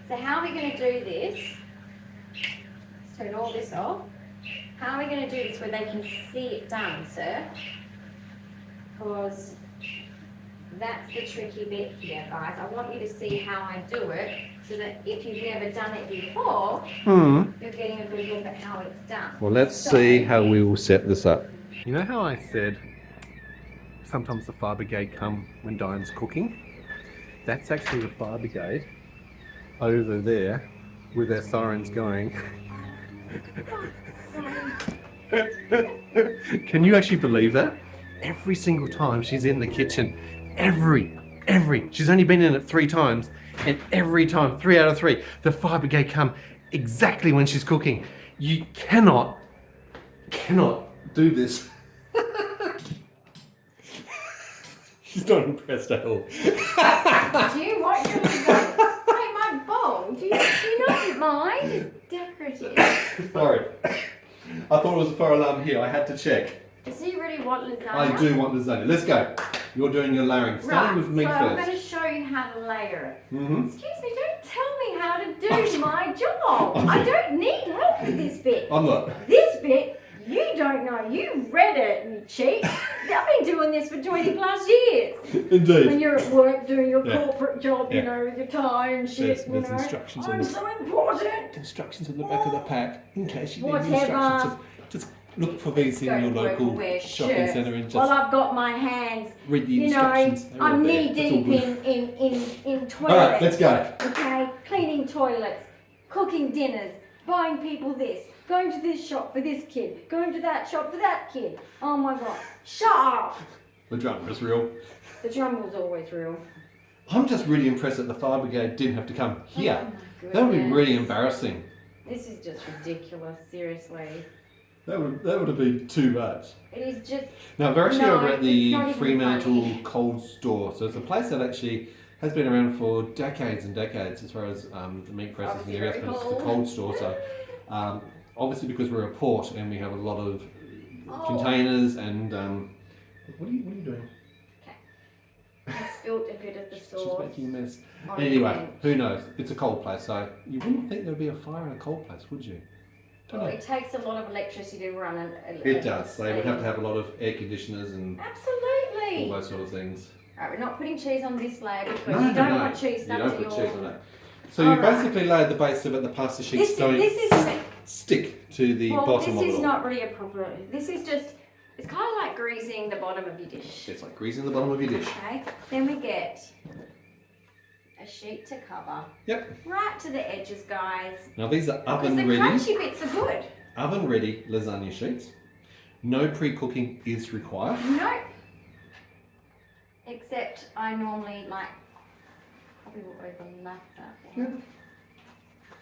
B: So how are we going to do this? Let's turn all this off. How are we going to do this where they can see it done, sir? Because that's the tricky bit here, guys. I want you to see how I do it so that if you've never done it before, you're getting a good look at how it's done.
A: Well, let's see how we will set this up. You know how I said sometimes the fire brigade come when Diane's cooking? That's actually the fire brigade over there with their sirens going. Can you actually believe that? Every single time she's in the kitchen, she's only been in it 3 times, and every time, 3 out of 3, the fire brigade come exactly when she's cooking. You cannot do this. She's not impressed at all.
B: Do you want your lasagna? Hey, my bowl, do you not mind? It's decorative.
A: Sorry. I thought it was a fire alarm here. I had to check.
B: Does he really want lasagna?
A: I do want lasagna. Let's go. You're doing your layering. Starting with meat
B: so
A: first.
B: I'm going to show you how to layer it.
A: Mm-hmm.
B: Excuse me, don't tell me how to do my job. I don't need help with this bit.
A: I'm not.
B: This bit, you don't know. You read it, you cheat. I've been doing this for 20 plus years.
A: Indeed.
B: When you're at work doing your
A: Yeah.
B: corporate job, you know, with your tie and shit,
A: There's
B: you know.
A: instructions on
B: I'm
A: the-
B: so important.
A: Instructions on the back of the pack. In case you need
B: Whatever.
A: instructions. Just look for these in
B: Go
A: your
B: to work
A: local
B: and wear
A: shopping
B: shirts.
A: centre and just
B: Well, I've got my hands,
A: read the
B: you know,
A: instructions. They're all
B: I'm
A: there.
B: knee
A: It's all
B: deep
A: good.
B: in toilets.
A: Alright, let's go.
B: Okay, cleaning toilets, cooking dinners, buying people this, going to this shop for this kid, going to that shop for that kid. Oh my god, shut up!
A: The drum was real.
B: The drum was always real.
A: I'm just really impressed that the fire brigade didn't have to come here.
B: Oh my
A: That would be
B: goodness.
A: really embarrassing.
B: This is just ridiculous, seriously.
A: That would have been too much.
B: It is just,
A: Now we're actually
B: No,
A: over at
B: it's
A: the
B: not even
A: Fremantle
B: funny.
A: Cold Store. So it's a place that actually has been around for decades and decades as far as the meat processing
B: Obviously
A: area,
B: very
A: but it's the
B: cold.
A: cold store. So obviously because we're a port and we have a lot of
B: Oh.
A: containers and what are you doing?
B: I spilled a bit of the
A: She's
B: sauce.
A: making a mess.
B: on the
A: Anyway,
B: bench.
A: who knows? It's a cold place, so you wouldn't think there'd be a fire in a cold place, would you? Don't
B: Well,
A: know.
B: it takes a lot of electricity to run
A: It does. They would have to have a lot of air conditioners and all
B: Absolutely.
A: those sort of things.
B: Right, we're not putting cheese on this layer because
A: No,
B: you don't
A: no,
B: want cheese
A: you
B: stuck
A: don't
B: to
A: put
B: your...
A: cheese on that. So you
B: Alright.
A: basically laid the base so that the pasta sheets don't
B: This is
A: stick to the
B: well,
A: bottom of
B: this
A: it
B: is
A: all.
B: not really a proper... This is just... It's kind of like greasing the bottom of your dish.
A: It's like greasing the bottom of your dish.
B: Okay, then we get a sheet to cover.
A: Yep.
B: Right to the edges, guys.
A: Now these are
B: Because
A: oven
B: the
A: ready.
B: crunchy bits are good.
A: Oven ready lasagna sheets. No pre-cooking is required.
B: Nope. Except I normally like... Probably will overlap that one.
A: Yeah.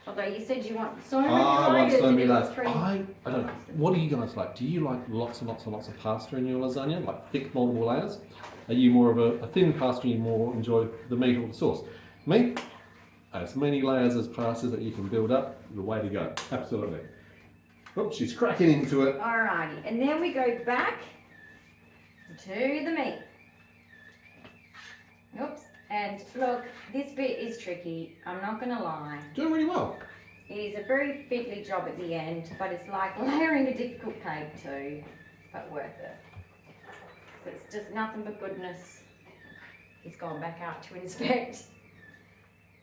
B: Although you said you want so many
A: I want
B: layers
A: so
B: to
A: many
B: do
A: layers.
B: three.
A: I don't know. What do you guys like? Do you like lots and lots and lots of pasta in your lasagna? Like thick, multiple layers? Are you more of a thin pasta and you more enjoy the meat or the sauce? Me? As many layers as pasta that you can build up, the way to go. Absolutely. Oops, she's cracking into it.
B: Alrighty, and then we go back to the meat. Oops, and look, this bit is tricky, I'm not gonna lie.
A: Doing really well.
B: It is a very fiddly job at the end, but it's like layering a difficult cake too, but worth it. So it's just nothing but goodness. He's gone back out to inspect.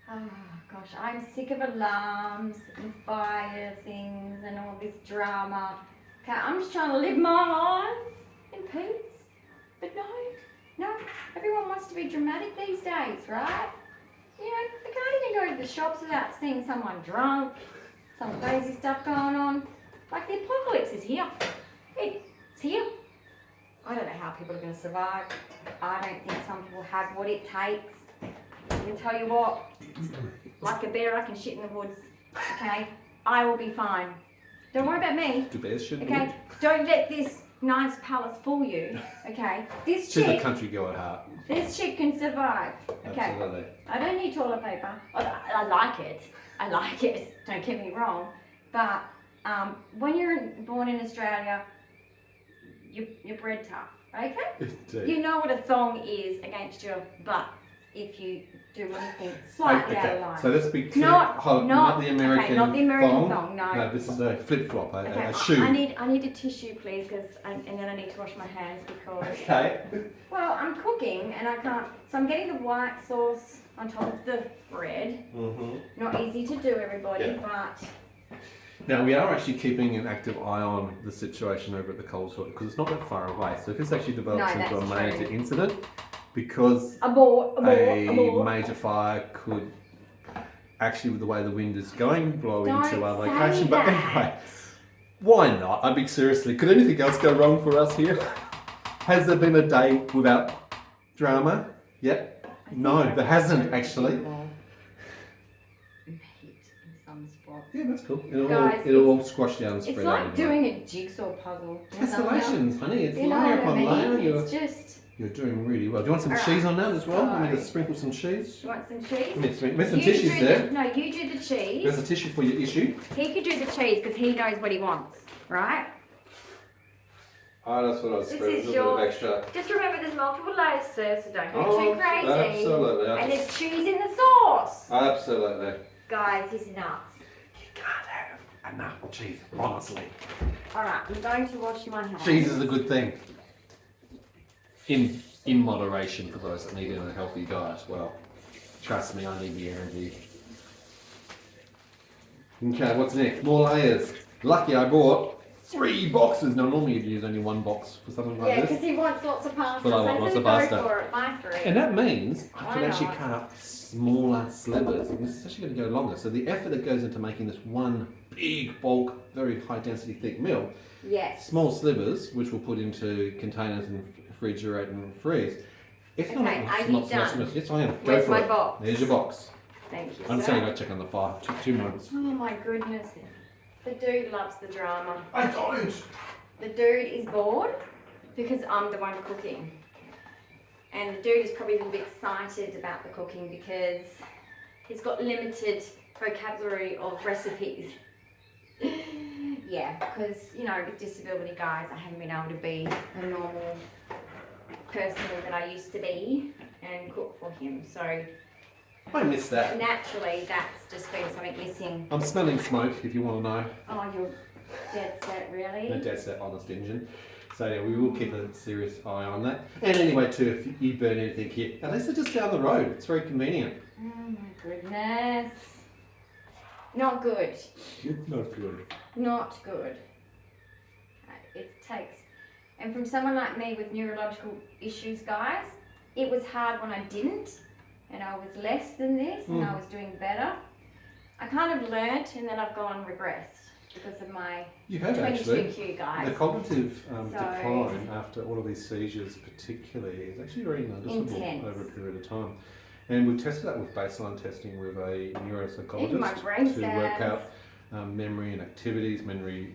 B: Oh gosh, I'm sick of alarms and fire things and all this drama. Okay, I'm just trying to live my life in peace. But no, everyone wants to be dramatic these days, right? You know, they can't even go to the shops without seeing someone drunk, some crazy stuff going on. Like the apocalypse is here. It's here. I don't know how people are going to survive. I don't think some people have what it takes. I can tell you what, like a bear, I can shit in the woods. Okay? I will be fine. Don't worry about me.
A: Do bears shit?
B: Okay? Don't let this nice palace fool you. Okay? This
A: She's a
B: chick,
A: country girl at heart.
B: this chick can survive. Okay?
A: Absolutely.
B: I don't need toilet paper. I like it. I like it. Don't get me wrong. But when you're born in Australia, you're bred tough. Okay?
A: Indeed.
B: You know what a thong is against your butt if you do anything slightly out of line.
A: So let's be clear.
B: Not
A: the American
B: okay, not the American thong. No.
A: No, this is a flip flop,
B: Okay,
A: a shoe.
B: I need a tissue, please, and then I need to wash my hands because.
A: Okay.
B: Well, I'm cooking and I can't. So I'm getting the white sauce on top of the bread.
A: Mm-hmm.
B: Not easy to do, everybody,
A: Yeah.
B: but.
A: Now we are actually keeping an active eye on the situation over at the coal sort because it's not that far away. So if this actually develops
B: No,
A: into a
B: that's
A: major
B: true.
A: incident, because
B: Abort.
A: a major fire could actually, with the way the wind is going, blow into our
B: Don't
A: location.
B: say
A: But
B: that.
A: anyway, why not? I mean, seriously, could anything else go wrong for us here? Has there been a day without drama yet? No, there hasn't actually. Yeah, that's cool.
B: Guys,
A: It'll all squash down and spread
B: It's
A: out.
B: like doing a jigsaw puzzle.
A: Tessellations, honey. It's
B: You know
A: layer
B: what
A: upon
B: I
A: layer.
B: mean? It's just.
A: You're doing really well. Do you want some
B: All right,
A: cheese on that as well? Want me to
B: so-
A: sprinkle some cheese?
B: You want some cheese?
A: There's some
B: You
A: tissues
B: do
A: there.
B: No, you do the
A: There's
B: cheese.
A: a tissue for your issue.
B: He could do the cheese because he knows what he wants, right?
A: Oh, that's what I was
B: This
A: spreading.
B: is
A: A
B: your-
A: little bit of extra.
B: Just remember there's multiple layers, sir, so don't go
A: Oh,
B: too crazy.
A: absolutely.
B: And there's cheese in the sauce.
A: Absolutely.
B: Guys, he's nuts.
A: You can't have enough cheese, honestly.
B: Alright, I'm going to wash my hands.
A: Cheese is a good thing. In moderation for those that need a healthy diet. Well, trust me, I need the energy. Okay, what's next? More layers. Lucky I bought 3 boxes. Now normally you'd use only 1 box for something like
B: Yeah,
A: this.
B: because he wants lots of pasta.
A: But I want
B: so
A: lots
B: he
A: of
B: goes
A: pasta.
B: for it, my three.
A: And that means I
B: Why
A: can actually
B: not?
A: cut up smaller slivers. And this is actually going to go longer. So the effort that goes into making this one big bulk, very high density thick meal,
B: Yes.
A: small slivers, which we'll put into containers and refrigerate and freeze. It's
B: Okay, are you done?
A: Yes, I am. Go
B: Where's
A: for
B: my
A: it.
B: box?
A: There's your box.
B: Thank you,
A: I'm
B: sir.
A: saying go check on the fire. Took 2 moments.
B: Oh my goodness. The dude loves the drama.
A: I don't.
B: The dude is bored because I'm the one cooking. And the dude is probably a little bit excited about the cooking because he's got limited vocabulary of recipes. Yeah, because, you know, with disability, guys, I haven't been able to be a normal person that I used to be and cook for him. So
A: I missed that.
B: naturally, that's just been something missing.
A: I'm smelling smoke, if you want to know.
B: Oh, you're dead set, really?
A: No dead set, honest engine. So yeah, we will keep a serious eye on that. And anyway, too, if you burn anything here, at least it's just down the road. It's very convenient.
B: Oh my goodness. Not good.
A: Not good.
B: Not good. It takes, and from someone like me with neurological issues, guys, it was hard when I didn't, and I was less than this, and I was doing better. I kind of learnt, and then I've gone regressed because of my
A: You have
B: 22Q,
A: actually.
B: guys.
A: The cognitive
B: So-
A: decline after all of these seizures, particularly, is actually very noticeable
B: Intense.
A: over a period of time. And we've tested that with baseline testing with a
B: Even my
A: neuropsychologist
B: brain
A: to work
B: scans.
A: out memory and activities, memory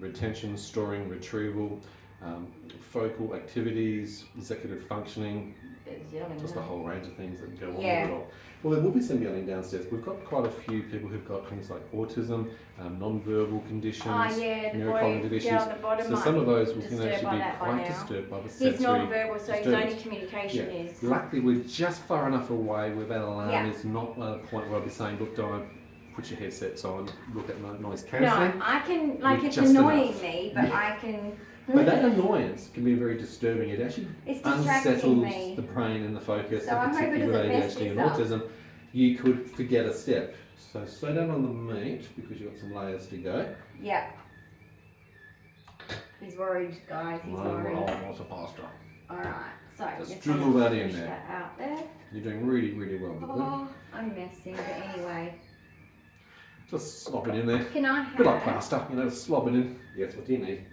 A: retention, storing, retrieval, focal activities, executive functioning,
B: It's yelling,
A: just
B: isn't
A: a
B: it?
A: whole range of things that go on
B: Yeah.
A: with it all. Well, there will be some yelling downstairs. We've got quite a few people who've got things like autism, non-verbal conditions,
B: Oh yeah, the
A: neurocognitive
B: boy
A: issues.
B: down the bottom
A: So
B: might
A: some
B: be
A: of those we can
B: disturbed
A: actually
B: by
A: be
B: that by
A: quite
B: now.
A: disturbed by the
B: He's
A: sensory
B: non-verbal, so his only
A: disturbance.
B: communication is.
A: Luckily, we're just far enough away where that alarm
B: Yeah.
A: is not at a point where I'll be saying, look, don't put your headsets on, look at noise
B: No,
A: cancelling.
B: I can, like,
A: With
B: it's
A: just
B: annoying
A: enough.
B: me, but I can.
A: But that annoyance can be very disturbing. It actually
B: It's distracting
A: unsettles
B: me.
A: the brain and the focus,
B: So I
A: and
B: hope it
A: particularly with
B: doesn't mess
A: ADHD and
B: this up.
A: autism, you could forget a step. So slow down on the meat because you've got some layers to go.
B: Yeah. He's worried, guys. He's worried.
A: Lots of pasta.
B: Alright, so
A: Just
B: just
A: drizzle that in
B: push
A: there.
B: that out there.
A: You're doing really, really well with that.
B: Oh, I'm messing, but anyway.
A: Just slop it in there.
B: Can I
A: A bit like
B: have
A: pasta, you know, slop it in. Yes, what do you need?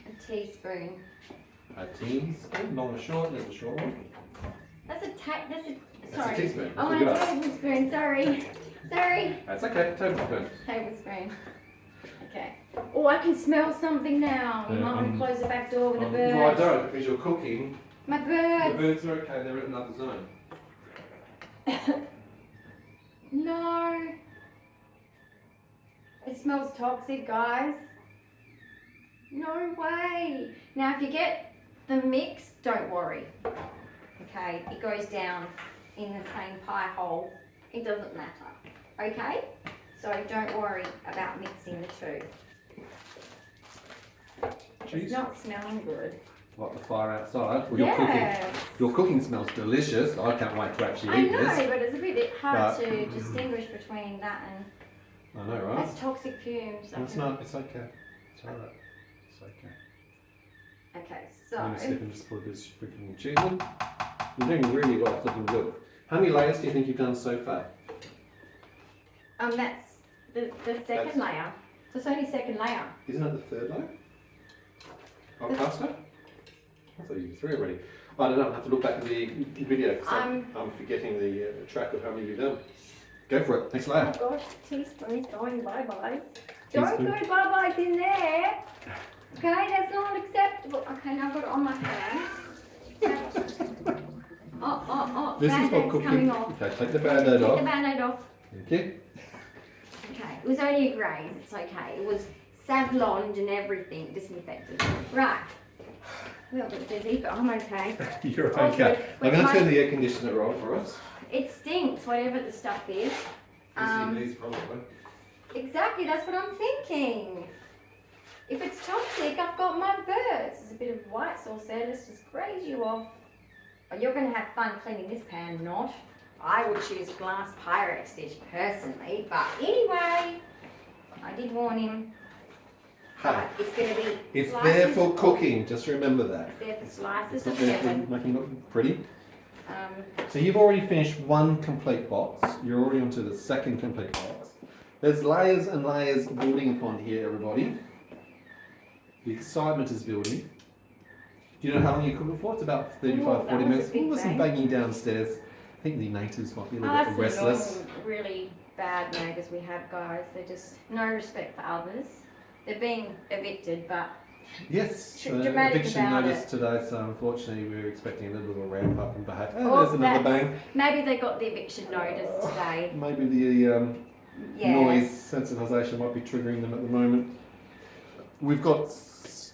B: a teaspoon?
A: A teaspoon, long or short, there's a short one.
B: That's a
A: That's
B: sorry.
A: a teaspoon.
B: I want a tablespoon, sorry. Sorry.
A: That's okay, tablespoon.
B: Tablespoon. Okay. Oh, I can smell something now. You might want to close the back door with the birds.
A: Well, I don't, because you're cooking.
B: My birds.
A: The birds are okay, they're in another zone.
B: No. It smells toxic, guys. No way. Now, if you get the mix, don't worry. Okay, it goes down in the same pie hole. It doesn't matter. Okay? So don't worry about mixing the two.
A: Jeez.
B: It's not smelling good.
A: Like the fire outside. Well,
B: Yes.
A: your cooking smells delicious. I can't wait to actually
B: I
A: eat
B: know,
A: this.
B: but it's a bit hard
A: But-
B: to distinguish between that and
A: I know, right?
B: that's toxic fumes.
A: No, it's not. It's okay. It's alright. It's okay.
B: Okay,
A: I'm going to
B: so
A: slip and just put a bit of sprinkling cheese in. You're doing really well. It's looking good. How many layers do you think you've done so far?
B: that's the second layer. So it's only second layer.
A: Isn't it the third layer? Of pasta? I thought you did 3 already. I don't know. I'll have to look back at the video because I'm forgetting the track of how many you've done. Go for it. Next layer.
B: Oh gosh, teaspoon's going bye-bye.
A: Teaspoon.
B: Don't go bye-byes in there. Okay, that's not acceptable. Okay, now I've got it on my hand. Oh,
A: This is what
B: Band-Aid's
A: cooking.
B: coming off.
A: Okay, take the band-aid
B: Take the
A: off.
B: Band-Aid off.
A: Thank you.
B: Okay, it was only a graze, it's okay. It was Savloned and everything, disinfected. Right. A little bit busy, but I'm okay.
A: You're
B: All
A: okay.
B: good.
A: I'm going
B: With
A: to turn the air conditioner on for us.
B: It stinks, whatever the stuff is.
A: These probably.
B: Exactly, that's what I'm thinking. If it's toxic, I've got my birds. There's a bit of white sauce there, let's just graze you off. But you're going to have fun cleaning this pan, not. I would choose glass Pyrex dish personally, but anyway, I did warn him.
A: Hey,
B: It's going to be
A: it's
B: slices
A: there for
B: of-
A: cooking, just remember that.
B: It's there for slices
A: It's
B: of
A: not there for
B: heaven.
A: making it look pretty.
B: Um,
A: So you've already finished one complete box. You're already onto the second complete box. There's layers and layers building upon here, everybody. The excitement is building. Do you know how long you cook it for? It's about 35,
B: that
A: 40
B: was a
A: minutes.
B: big
A: Oh, there's some
B: bang.
A: banging downstairs. I think the natives might be a
B: oh,
A: little
B: that's
A: bit
B: the
A: restless.
B: normal, really bad neighbours we have, guys. They're just no respect for others. They're being evicted, but
A: Yes,
B: dramatic
A: eviction
B: about
A: notice
B: it.
A: today, so unfortunately we were expecting a little bit of a ramp up in behaviour. Oh,
B: Oh,
A: there's another
B: that's-
A: bang.
B: maybe they got the eviction notice today.
A: Maybe the
B: Yeah.
A: noise sensitisation might be triggering them at the moment. We've got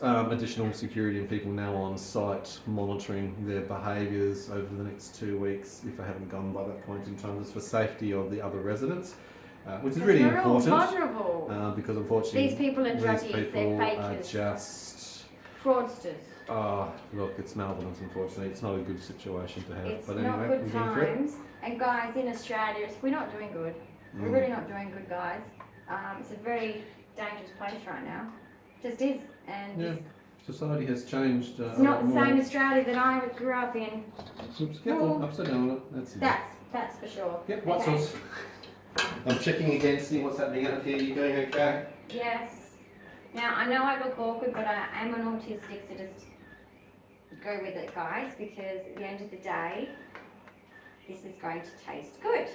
A: additional security and people now on site monitoring their behaviours over the next 2 weeks, if they haven't gone by that point in time, just for safety of the other residents, which is
B: Because
A: really
B: they're all
A: important.
B: vulnerable.
A: Because unfortunately,
B: These people are
A: these
B: druggies, they're
A: people are
B: fakers.
A: just.
B: Fraudsters.
A: Look, it's malevolence, unfortunately. It's not a good situation to have.
B: It's
A: but
B: not
A: anyway,
B: good
A: we're going for it.
B: times. And guys, in Australia, we're not doing good. We're
A: Mm.
B: really not doing good, guys. It's a very dangerous place right now. Just is. And
A: Yeah, society has changed.
B: it's
A: a
B: not
A: lot
B: the
A: more.
B: same Australia that I grew up in.
A: Oops, careful,
B: Oh.
A: upside down on it. That's it.
B: That's for sure.
A: Yep, white
B: Okay.
A: sauce. I'm checking again, seeing what's happening out here. You going okay?
B: Yes. Now, I know I look awkward, but I am an autistic, so just go with it, guys, because at the end of the day, this is going to taste good.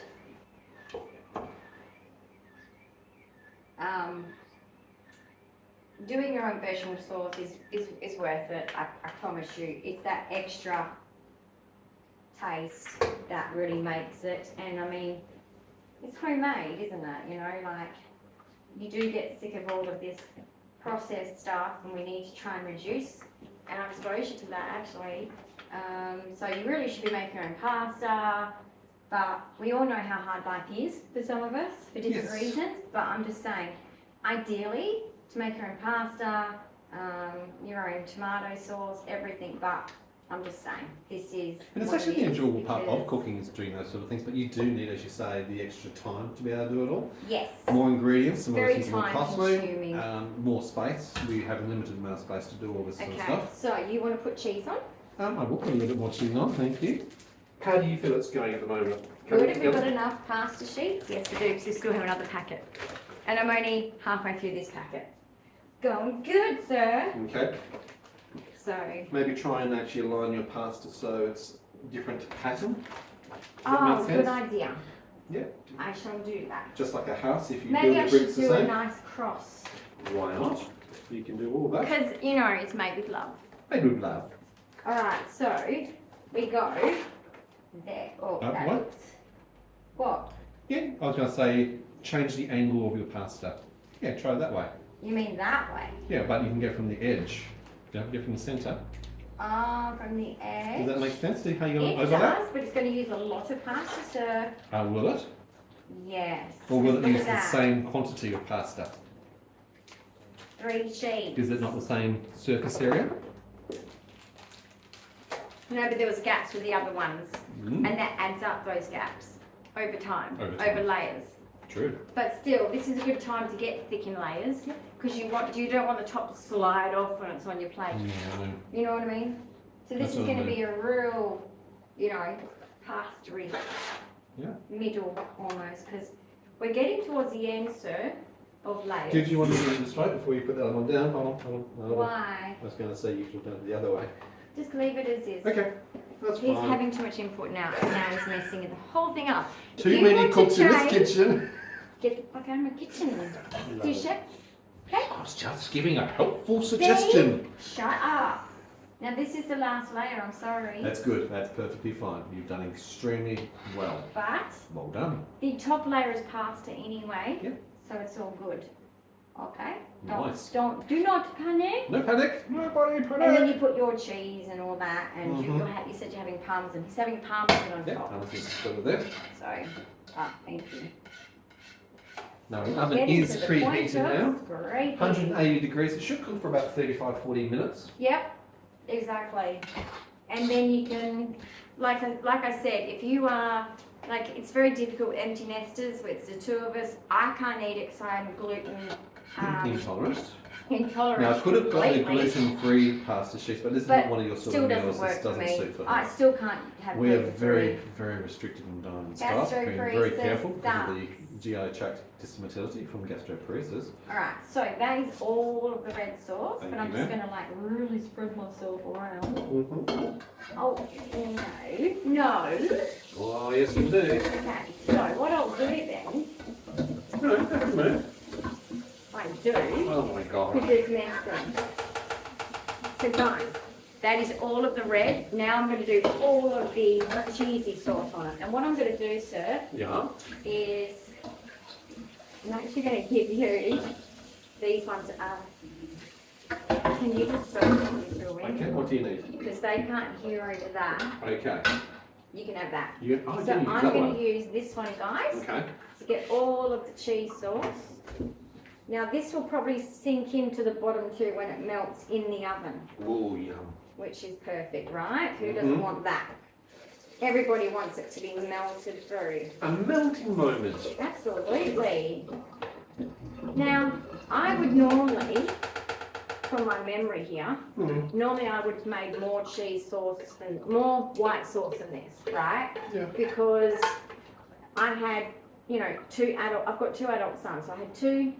B: Doing your own vegetable sauce is worth it, I promise you. It's that extra taste that really makes it, and I mean, it's homemade, isn't it? You know, like, you do get sick of all of this processed stuff, and we need to try and reduce our exposure to that, actually. So you really should be making your own pasta, but we all know how hard life is for some of us, for different
A: Yes.
B: reasons, but I'm just saying, ideally, to make your own pasta, your own tomato sauce, everything, but I'm just saying, this is
A: And it's
B: what
A: actually
B: it
A: the
B: is,
A: enjoyable part of
B: because-
A: cooking is doing those sort of things, but you do need, as you say, the extra time to be able to do it all.
B: Yes.
A: More ingredients, more
B: Very
A: things, more
B: time
A: costly,
B: consuming.
A: more space. We have a limited amount of space to do all this sort of
B: Okay,
A: stuff.
B: so you want to put cheese on?
A: I will put a little bit more cheese on, thank you. How do you feel it's going at the moment?
B: Good,
A: Coming
B: have we got
A: together?
B: enough pasta sheets? Yes, we do, because we still have another packet. And I'm only halfway through this packet. Going good, sir.
A: Okay.
B: So,
A: Maybe try and actually align your pasta so it's different pattern.
B: oh,
A: make
B: good
A: sense?
B: idea.
A: Yeah.
B: I shall do that.
A: Just like a house, if you
B: Maybe
A: build
B: I
A: the
B: should
A: bricks the
B: do a
A: same.
B: nice cross.
A: Why not? You can do all that.
B: Because, you know, it's made with love.
A: Made with love.
B: Alright, so we go there. Oh, that
A: what?
B: looks. What?
A: Yeah, I was going to say change the angle of your pasta. Yeah, try it that way.
B: You mean that way?
A: Yeah, but you can go from the edge. You don't go from the centre.
B: Ah, from the edge.
A: Does that make sense? See how you're going
B: It
A: to overlap?
B: does, but it's going to use a lot of pasta, sir.
A: Will it?
B: Yes.
A: Or will
B: Look
A: it
B: at
A: use the
B: that.
A: same quantity of pasta?
B: 3 sheets.
A: Is it not the same surface area?
B: No, but there was gaps with the other ones.
A: Mm.
B: And that adds up those gaps over time,
A: Over time.
B: over layers.
A: True.
B: But still, this is a good time to get thick in layers because you don't want the top to slide off when it's on your plate.
A: No.
B: You know what I mean? So this
A: That's
B: is
A: what I
B: going to
A: mean.
B: be a real, you know, pastery
A: Yeah.
B: middle almost because we're getting towards the end, sir, of layers.
A: Did you want to do it this way before you put the other one down? Hold on.
B: Why?
A: I was going to say you should have done it the other way.
B: Just leave it as is.
A: Okay, that's
B: He's
A: fine.
B: having too much input now, and now he's messing the whole thing up. If
A: Too
B: you
A: many
B: want to
A: cooks in this
B: change-
A: kitchen.
B: Get the fuck out of my kitchen. Do you chef? Okay.
A: I was just giving a helpful suggestion.
B: Shut up. Now this is the last layer, I'm sorry.
A: That's good. That's perfectly fine. You've done extremely well.
B: But
A: Well done.
B: the top layer is pasta anyway.
A: Yep.
B: So it's all good. Okay?
A: Nice.
B: Do not panic.
A: No panic. Nobody
B: And then
A: panic.
B: you put your cheese and all that, and you said you're having parmesan. He's having parmesan on
A: Yeah,
B: top.
A: Allison's still there.
B: So, thank you.
A: No, the oven
B: Getting
A: is
B: to the point
A: preheated
B: of
A: now.
B: Great.
A: 180 degrees. It should cook for about 35-40 minutes.
B: Yep, exactly. And then you can, like I said, if you are, like, it's very difficult with empty nesters, where it's the two of us. I can't eat it because I'm gluten
A: Intolerant.
B: intolerant.
A: Now I could have got a
B: completely,
A: gluten-free pasta sheets, but this is
B: but
A: not one of your sort
B: still
A: of
B: doesn't
A: meals.
B: work
A: This
B: for
A: doesn't
B: me.
A: suit for
B: I
A: us.
B: still can't have
A: We are
B: gluten-free.
A: very, very restricted on diet and stuff. Being
B: Gastro-free
A: very careful because of
B: says
A: the GI tract dysmotility from gastroparesis.
B: Alright, so that is all of the red sauce,
A: Thank
B: but I'm
A: you,
B: just
A: ma'am.
B: going to like really spread myself around.
A: Mm-hmm.
B: Oh, no.
A: Oh, yes indeed.
B: Okay, so what I'll do then,
A: No, never mind.
B: I do,
A: Oh my god.
B: put this mess in. So guys, that is all of the red. Now I'm going to do all of the cheesy sauce on it. And what I'm going to do, sir,
A: Yeah.
B: is I'm actually going to give you these ones. Can you just throw them in the
A: Okay,
B: window?
A: what do you need?
B: Because they can't hear over that.
A: Okay.
B: You can have that.
A: You, oh,
B: So
A: you use
B: I'm
A: that
B: going
A: one.
B: to use this one, guys,
A: Okay.
B: to get all of the cheese sauce. Now this will probably sink into the bottom too when it melts in the oven,
A: Oh, yum.
B: which is perfect, right? Who doesn't want that? Everybody wants it to be melted through.
A: A melting moment.
B: Absolutely. Now, I would normally, from my memory here, normally I would have made more cheese sauce than, more white sauce than this, right?
A: Yeah.
B: Because I had, you know, I've got 2 adult sons, so I had 2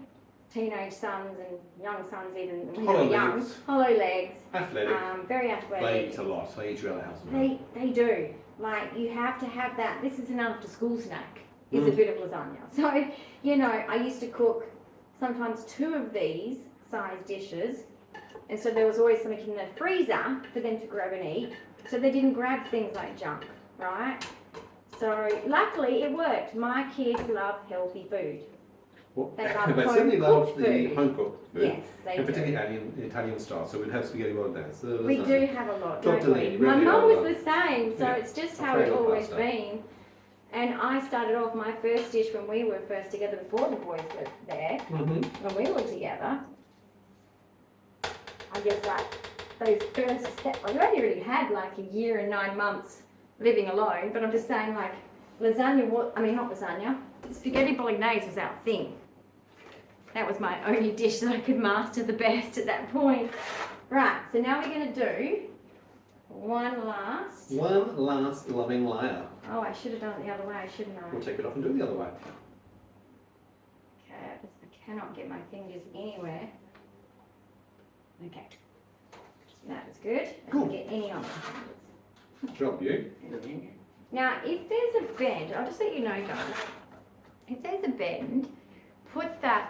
B: teenage sons and young sons even, when they
A: Hollow
B: were young.
A: legs.
B: Hollow legs.
A: Athletic.
B: Very
A: They
B: athletic.
A: eat a lot. They eat you out of the house.
B: They do. Like, you have to have that. This is an after school snack. Is a bit of lasagna. So, you know, I used to cook sometimes 2 of these size dishes. And so there was always something in the freezer for them to grab and eat. So they didn't grab things like junk, right? So luckily it worked. My kids love healthy food.
A: Well,
B: They love
A: they certainly love
B: home-cooked
A: the
B: food.
A: home-cooked food.
B: Yes, they
A: And
B: do.
A: particularly Italian style. So we'd have spaghetti bolognese.
B: We do have a lot, don't
A: Tortellini,
B: we? My
A: really
B: mum
A: well
B: was the same, so
A: Yeah.
B: it's just how
A: Alfredo
B: it's always
A: pasta.
B: been. And I started off my first dish when we were first together, before the boys were there, when we were together. I guess like those first steps, I've only really had like a year and 9 months living alone, but I'm just saying like lasagna, not lasagna, spaghetti bolognese was our thing. That was my only dish that I could master the best at that point. Right, so now we're going to do one last.
A: One last loving layer.
B: Oh, I should have done it the other way, shouldn't I?
A: We'll take it off and do it the other way.
B: Okay, cannot get my fingers anywhere. Okay. That is good. I
A: Cool.
B: don't get any on my fingers.
A: Job, you.
B: Now, if there's a bend, I'll just let you know, guys. If there's a bend,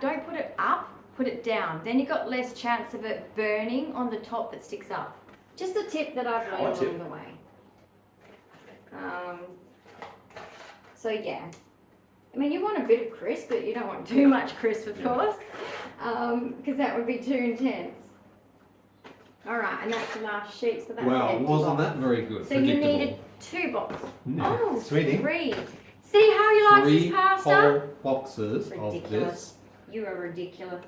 B: don't put it up, put it down. Then you've got less chance of it burning on the top that sticks up. Just a tip that I've learned along the way. So yeah. I mean, you want a bit of crisp, but you don't want too much crisp, of course, because that would be too intense. All right, and that's the last sheet, so that's
A: Wow,
B: empty
A: wasn't
B: box.
A: that very good?
B: So you needed 2 boxes.
A: No.
B: Oh,
A: Sweetie.
B: 3. See how you like this
A: 3
B: pasta?
A: whole boxes of
B: Ridiculous.
A: this.
B: You are ridiculous.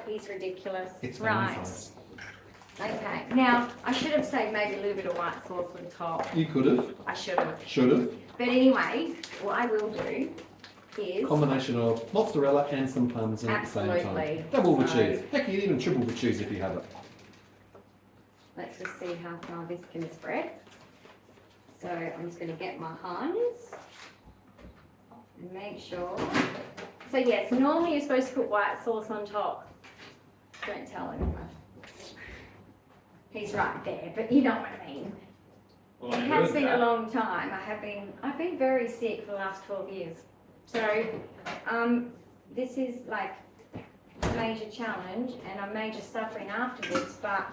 B: He's ridiculous.
A: It's
B: right.
A: size.
B: Okay. Now, I should have saved maybe a little bit of white sauce on top.
A: You could have.
B: I should have.
A: Should have.
B: But anyway, what I will do is...
A: Combination of mozzarella and some parmesan at the same
B: Absolutely.
A: time. Double the
B: So-
A: cheese. Heck, you even triple the cheese if you have it.
B: Let's just see how far this can spread. So I'm just going to get my hands and make sure. So yes, normally you're supposed to put white sauce on top. Don't tell him. He's right there, but you know what I mean.
A: Well,
B: It has been a long time. I've been very sick for the last 12 years. So this is like a major challenge and I'm major suffering afterwards, but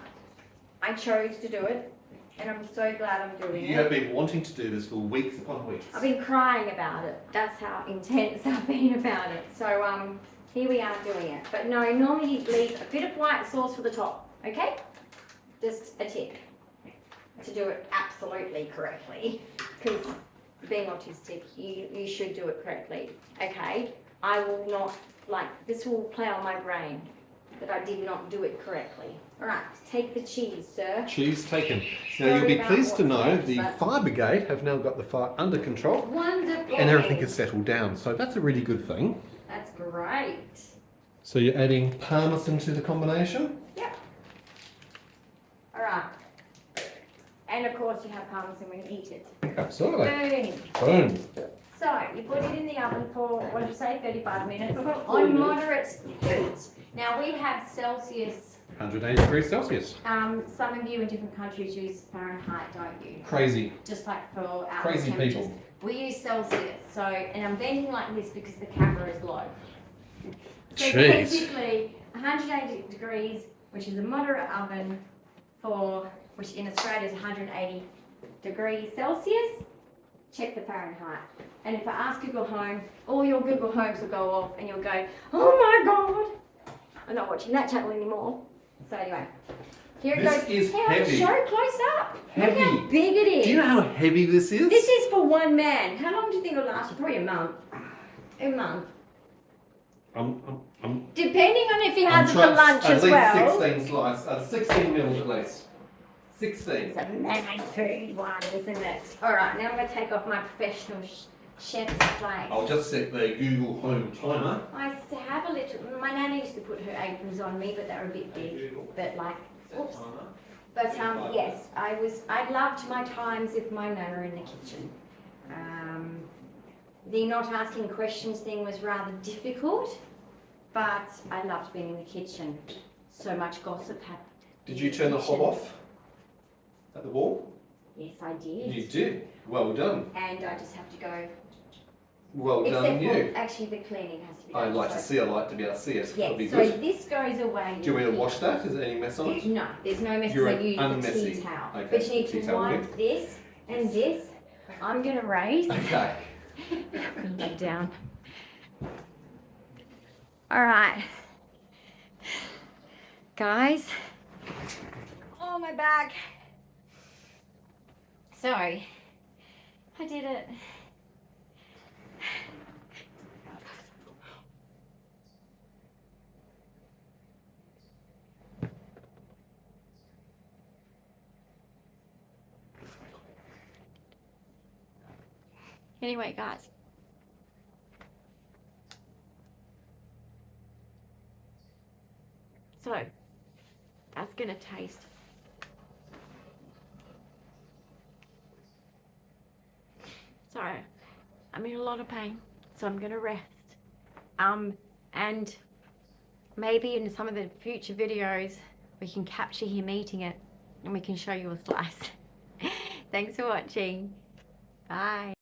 B: I chose to do it and I'm so glad I'm doing
A: You
B: it.
A: have been wanting to do this for weeks upon weeks.
B: I've been crying about it. That's how intense I've been about it. So here we are doing it. But no, normally you leave a bit of white sauce for the top, okay? Just a tip to do it absolutely correctly. Because being autistic, you should do it correctly, okay? I will not, this will play on my brain that I did not do it correctly. All right, take the cheese, sir.
A: Cheese taken. Now
B: Sorry
A: you'll be
B: about
A: pleased to
B: what's
A: know
B: next,
A: the
B: but-
A: fire brigade have now got the fire under control
B: Wonderful.
A: and everything is settled down. So that's a really good thing.
B: That's great.
A: So you're adding parmesan to the combination.
B: Yep. All right. And of course you have parmesan when you eat it.
A: Absolutely.
B: Boom.
A: Boom.
B: So you put it in the oven for, what did you say, 35 minutes on moderate heat. Now we have Celsius.
A: 180 degrees Celsius.
B: Some of you in different countries use Fahrenheit, don't you?
A: Crazy.
B: Just like for our
A: Crazy
B: temperatures.
A: people.
B: We use Celsius. So, and I'm bending like this because the camera is low. So
A: Jeez.
B: basically, 180 degrees, which is a moderate oven which in Australia is 180 degrees Celsius. Check the Fahrenheit. And if I ask Google Home, all your Google Homes will go off and you'll go, oh my God, I'm not watching that channel anymore. So anyway, here it
A: This
B: goes.
A: is
B: Hey, I'll
A: heavy.
B: show close up.
A: Heavy.
B: Look how big it is.
A: Do you know how heavy this is?
B: This is for one man. How long do you think it'll last you? Probably a month. A month.
A: I'm
B: Depending on if he has it for
A: trying-
B: lunch as well.
A: At least 16 slices, 16 mils at least. 16.
B: It's a man food one, isn't it? All right, now I'm going to take off my professional chef's plate.
A: I'll just set the Google Home timer.
B: I used to have a little. My nana used to put her aprons on me, but they were a bit big. But oops. But yes, I loved my times with my nana in the kitchen. The not asking questions thing was rather difficult, but I loved being in the kitchen. So much gossip happened.
A: Did you turn the hob off at the wall?
B: Yes, I did.
A: You did. Well done.
B: And I just have to go.
A: Well done,
B: Except
A: you.
B: for, actually, the cleaning has to be
A: I'd
B: done.
A: like to see. I'd like to be able to see it. That'd be
B: Yeah, so
A: good.
B: this goes away.
A: Do you want me to wash that? Is there any mess on it?
B: No, there's no mess.
A: You're
B: I
A: an
B: use the
A: unmessy-
B: tea towel.
A: okay,
B: But you need
A: tea
B: to
A: towel,
B: wipe this and this. I'm going to raise.
A: Okay.
B: Bring you down. All right. Guys. Oh, my back. Sorry. I did it. Anyway, guys. So, that's gonna taste. Sorry, I'm in a lot of pain, so I'm gonna rest. and maybe in some of the future videos we can capture him eating it and we can show you a slice. Thanks for watching. Bye.